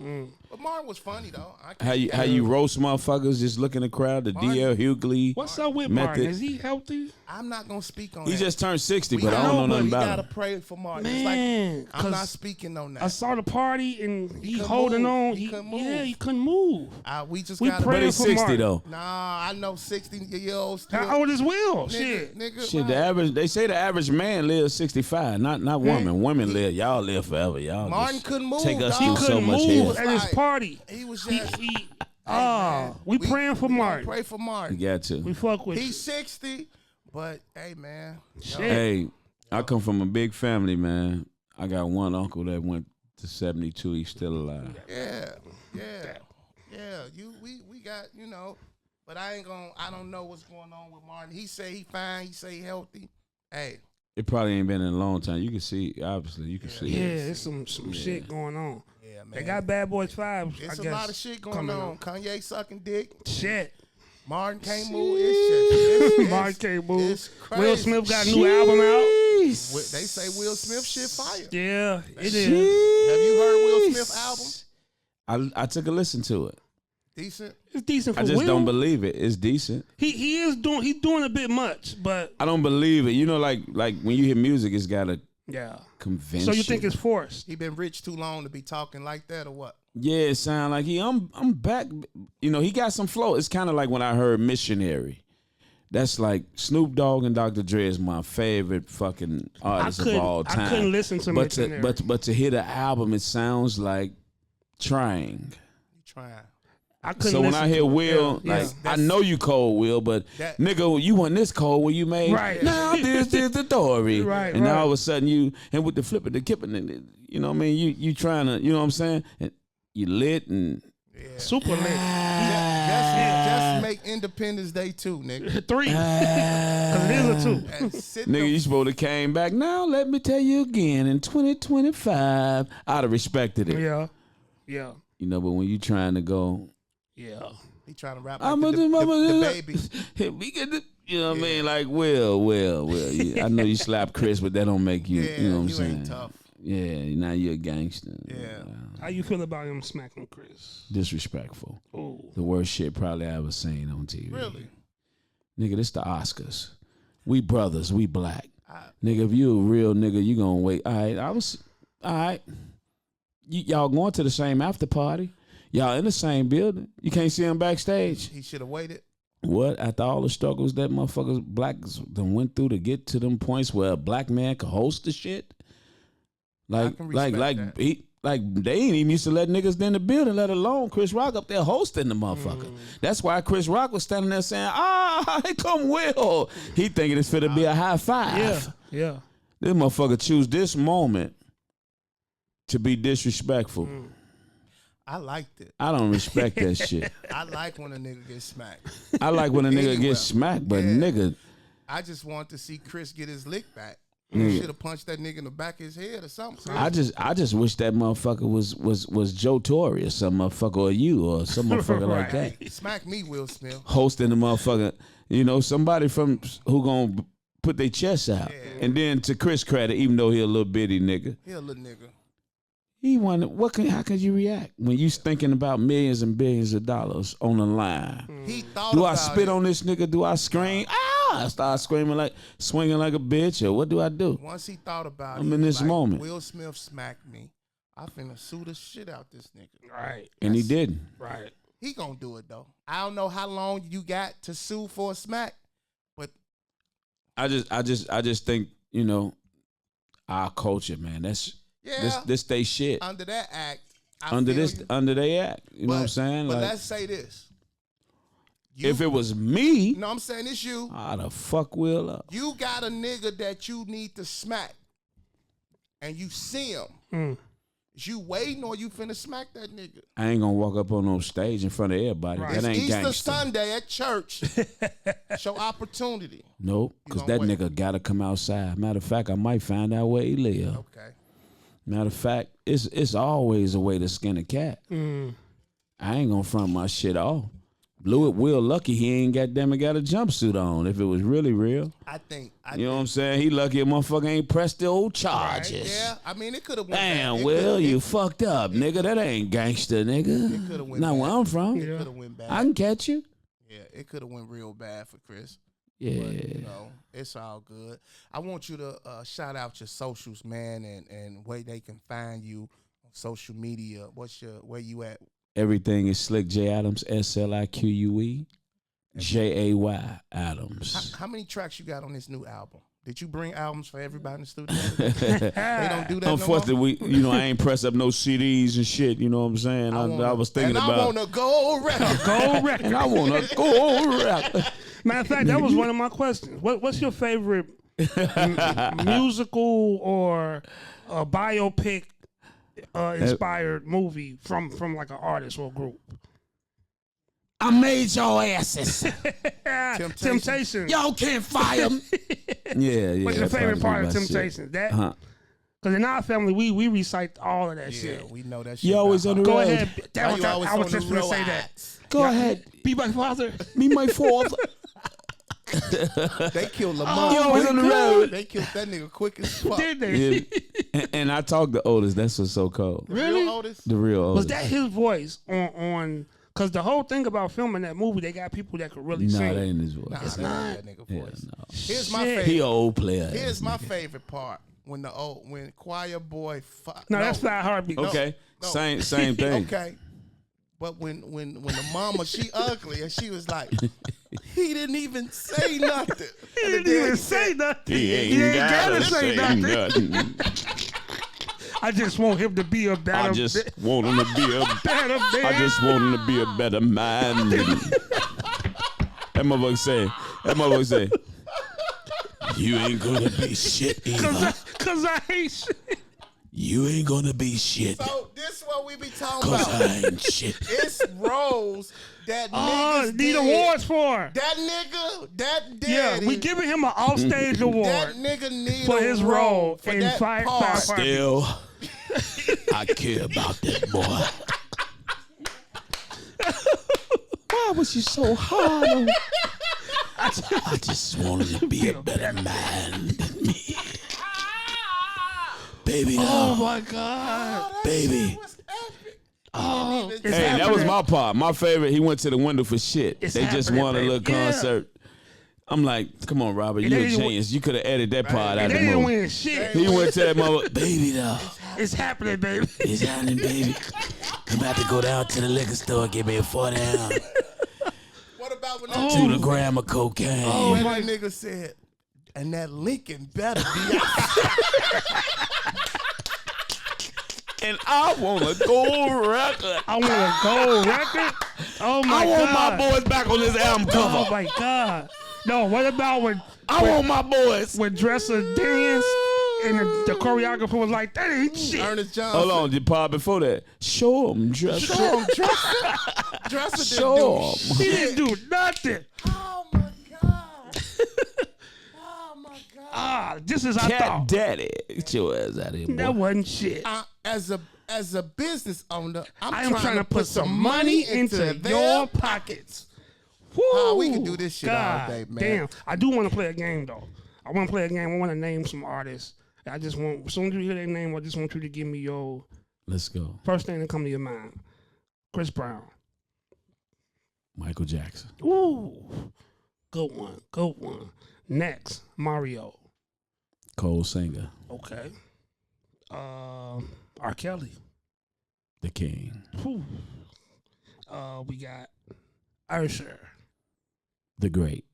But Martin was funny though. How you roast motherfuckers just look in the crowd. The Martin- D.L. Hughley. What's up with Method. Martin? Is he healthy? I'm not gonna speak on He that. just turned 60, We but I don't know but nothing we about gotta him. pray for Martin. Man, It's like, I'm not speaking on that. I saw the party and he couldn't holding move. on. He couldn't move. Yeah, he couldn't move. We just We gotta pray But he's for 60 Martin. though. Nah, I know 60-year-olds still. How old is Will? nigga, Shit. nigga, Shit, the average. They say the average man lives 65, not women. Women live. Y'all live forever. Y'all Martin just couldn't move, take us dog. through He so Couldn't much move hell. at his Like, party. he was He, just. he, man, we praying for we gonna Martin. Pray for Martin. You got to. We fuck with He's 60, but hey, man. Shit. Hey, I come from a big family, man. I got one uncle that went to 72. He's still alive. Yeah. We got, but I don't know what's going on with Martin. He say he fine. He say he healthy. Hey, It probably ain't been in a long time. You can see, obviously, you can see. Yeah, it. there's some shit going on. yeah, man. They got Bad Boys 5. It's I a guess, lot of shit going coming on. Kanye sucking dick. Shit. Martin can't move. It's Martin can't move. It's crazy. Will Smith got a new album out. They say Will Smith shit fire. Yeah, it is. Have you heard Will Smith album? I took a listen to it. Decent. It's decent for I just Will. don't believe it. It's decent. He's doing a bit much, but I don't believe it. You know, like when you hear music, it's got a yeah. convention. So you think it's forced? He been rich too long to be talking like that or what? Yeah, it sound like I'm back. You know, he got some flow. It's kind of like when I heard Missionary. That's like Snoop Dogg and Dr. Dre is my favorite fucking artists of all time. I couldn't listen to but Missionary. but to hear the album, it sounds like trying. You trying. I couldn't So when listen I hear to it. Will, Yeah, like yeah. I know you cold, Will, but That- nigga, you want this cold when you made. Right. Now this is the story. Right, And now right. all of a sudden and with the flipping, the kipping, and you know what I mean. You trying to, you know what I'm saying? And you lit and super lit. Just make Independence Day 2, nigga. 3. Because it is a 2. And sit nigga, you supposed to came back. Now let me tell you again. In 2025, I'd have respected it. Yeah. Yeah. You know, but when you trying to go, Yeah. He trying to rap I'm like the baby. we get the, you know what I mean? Like, Will. Yeah, I know you slap Chris, but that don't make you, Yeah, you know what I'm you saying? ain't tough. Yeah, now you're a gangster. Yeah. How you feel about him smacking Chris? Disrespectful. Oh. The worst shit probably I ever seen on TV. Really? Nigga, this the Oscars. We brothers, we black. Nigga, if you a real nigga, you gonna wait. All right. Y'all going to the same after party. Y'all in the same building. You can't see him backstage. He should have waited. What? After all the struggles that motherfuckers blacks done went through to get to them points where a black man could host the shit? Like can respect that. They ain't even used to let niggas in the building, let alone Chris Rock up there hosting the motherfucker. That's why Chris Rock was standing there saying, here come Will. He thinking it's finna be a high five. Yeah. This motherfucker choose this moment to be disrespectful. I liked it. I don't respect that shit. I like when a nigga gets smacked. I like when a nigga Anywhere. gets smacked, but Yeah. nigga, I just want to see Chris get his lick back. He should have punched that nigga in the back of his head or something. I just wish that motherfucker was Joe Torre or some motherfucker or you or some motherfucker like that. Smack me, Will Smith. Hosting the motherfucker, somebody from who gonna put their chest out. And then to Chris credit, even though he a little bitty nigga, He a little nigga. he wanted how could you react when you thinking about millions and billions of dollars on the line? He thought Do about I spit it. on this nigga? Do I scream? I start screaming swinging like a bitch, or what do I do? Once he thought about it, I'm he in was this like, moment. Will Smith smacked me. I finna sue the shit out this nigga. Right. And he didn't. Right. He gonna do it though. I don't know how long you got to sue for a smack, but I just think our culture, man. That's this they shit. under that act, Under they act. You know what I'm saying? But Like, let's say this. if it was me, No, I'm saying it's you. I'd have fuck Will up. You got a nigga that you need to smack, and you see him. Is you waiting or you finna smack that nigga? I ain't gonna walk up on no stage in front of everybody. Right. That It's ain't Easter gangster. Sunday at church. Show opportunity. Nope, because that gonna wait. nigga gotta come outside. Matter of fact, I might find out where he live. Okay. Matter of fact, it's always a way to skin a cat. I ain't gonna front my shit off. Blew it Will lucky he ain't got a jumpsuit on. If it was really real, I think. you know what I'm saying? He lucky a motherfucker ain't pressed the old charges. Yeah, I mean it could have went. Damn, bad. Will, you fucked up, nigga. That ain't gangster, nigga. coulda went Not bad. where I'm from. It could have went bad. I can catch you. Yeah, it could have went real bad for Chris. Yeah. But, it's all good. I want you to shout out your socials, man, and where they can find you on social media. Where you at? Everything is Slique Jay Adams, SLIQUE, JAY Adams. How many tracks you got on this new album? Did you bring albums for everybody in the studio? They don't do that Unfortunately, I ain't press up no CDs and shit. You know what I'm saying? I was thinking and about. I want to go record. Gold record. And I want to go rap. Matter of fact, that was one of my questions. What's your favorite musical or biopic inspired movie from like an artist or group? I made your asses. Temptation. Y'all can't fire me. Yeah. What's your that favorite part probably of be my shit. Temptation? That Huh. because in our family we recite all of that Yeah, shit. we know that shit. You always on the Go road. ahead. Why you always I was on just the gonna say road? that. Go ahead. Be my father. Me, my father. They killed Lamar. You always on the road. They killed that nigga quick as fuck. Did they? Yeah. And I talked to Otis. That's what's so cold. Really? Real Otis? The real Otis. Was that his voice on? Because the whole thing about filming that movie, they got people that could really Nah, sing. that ain't his voice. Nah, I know that nigga voice. no. Here's my Shit. favorite. He a old player. Here's my favorite part when choir boy. No, that's not Heartbeat. Okay. No. Same thing. Okay. But when the mama, she ugly, and she was like, he didn't even say nothing. He didn't even say nothing. He He ain't gotta say nothing. I just want him to be a better. I just want him to be a better man. I just want him to be a better man. That motherfucker say, you ain't gonna be shit either. Cause I hate shit. You ain't gonna be shit. So this is what we be talking Cause about. I ain't shit. It's roles that niggas Need did. awards for. That nigga, that daddy. Yeah, we giving him an offstage award That nigga need for a his role role for in that Fire. part. Still, I care about that boy. Why was you so hard on me? I just wanted to be a better man than me. Baby, Oh my God. baby. It's Hey, that was happening. my part. My favorite, he went to the window for shit. It's They just happening, won a baby. little Yeah. concert. I'm like, come on, Robert, And you they a didn't genius. You could have edited that part out They of the didn't movie. win shit. He went to that mother, baby, though. It's happening, baby. It's happening, baby. I'm about to go down to the liquor store, give me a 40 ounce. What about when Oh. 2 gram of cocaine. when that nigga said, and that Lincoln better be out. And I want a gold record. I want a gold record. Oh my I God. want my boys back on this album Oh cover. my God. No, what about when I want my boys. Dresser danced and the choreographer was like, that ain't shit. Ernest Johnson. Hold on, the part before that. Show him, dress. Show him, Dresser. Dresser Show didn't do 'em. He shit. didn't do nothing. Oh my God. Oh my God. This is I Cat thought. Daddy. Get your ass out of here, boy. That wasn't shit. As a business owner, I am trying to put some money into your pockets. Woo. we can do this shit all God day, man. Damn. I do want to play a game, though. I want to play a game. I want to name some artists. I just want, as soon as you hear their name, I just want you to give me your Let's go. first thing that come to your mind. Chris Brown. Michael Jackson. Ooh. Good one. Good one. Next, Mario. Cole Singer. Okay. R. Kelly. The King. Whew. We got Usher. The Great.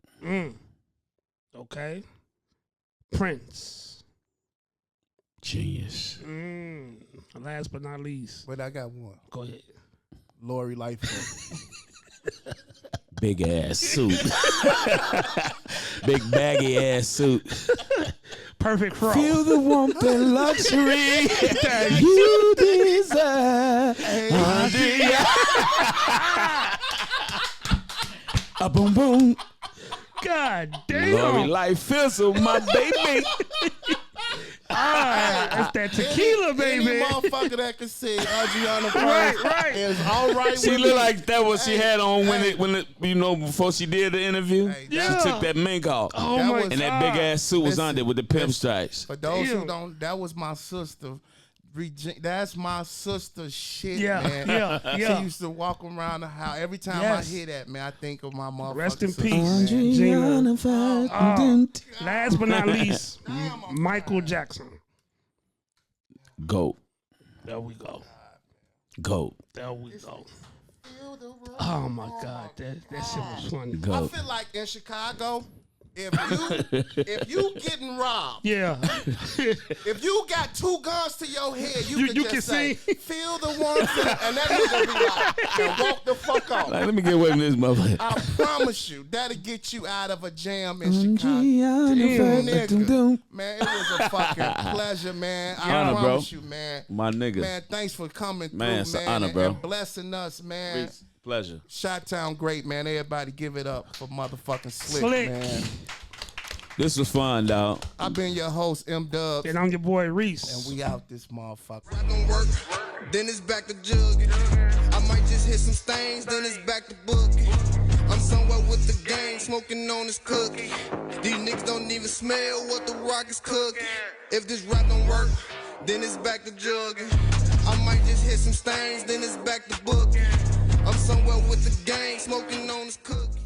Okay. Prince. Genius. Last but not least. But I got one. Go ahead. Lori Lightfoot. Big ass suit. Big baggy ass suit. Perfect fro. Feel the warmth and luxury you deserve. A boom boom. God damn. Lori Lightfoot, my baby. That's that tequila, Any baby. motherfucker that can sing Adriana Right. is all right She with looked me. like that what she had on when it you know before she did the interview. Hey, Yeah. She took that mink off. Oh That my was- God. And that big ass suit was Listen, under with the pimp stripes. For those who Damn. don't, that was my sister. That's my sister's shit, Yeah, man. yeah. She used to walk around the house. Every time Yes. I hear that, man, I think of my motherfucking Rest in sister, peace, man. Gina. Last but not least, Michael Jackson. Goat. There we go. Goat. There we go. Oh my God, that shit was funny. I Goat. feel like in Chicago, if you getting robbed, Yeah. if you got 2 guns to your head, you You can can just say, sing. feel the warmth, and that nigga be like, and walk the fuck off. Like, let me get away from this motherfucker. I promise you, that'll get you out of a jam in Chicago. Nigga. Man, it was a fucking pleasure, man. I Honor, bro. promise you, man. My nigga. Man, thanks for coming Man, through, it's an man, honor, and, bro. and blessing us, man. Reece, pleasure. Chi-Town great, man. Everybody give it up for motherfucking Slique, Slick. man. This was fun, dog. I've been your host, M-Dubs, And I'm your boy Reece. and we out this motherfucker. Rap don't work, then it's back to jugging. I might just hit some stains, then it's back to boogie. I'm somewhere with the gang, smoking on this cookie. These niggas don't even smell what the rock is cooking. If this rap don't work, then it's back to jugging. I might just hit some stains, then it's back to boogie. I'm somewhere with the gang, smoking on this cookie.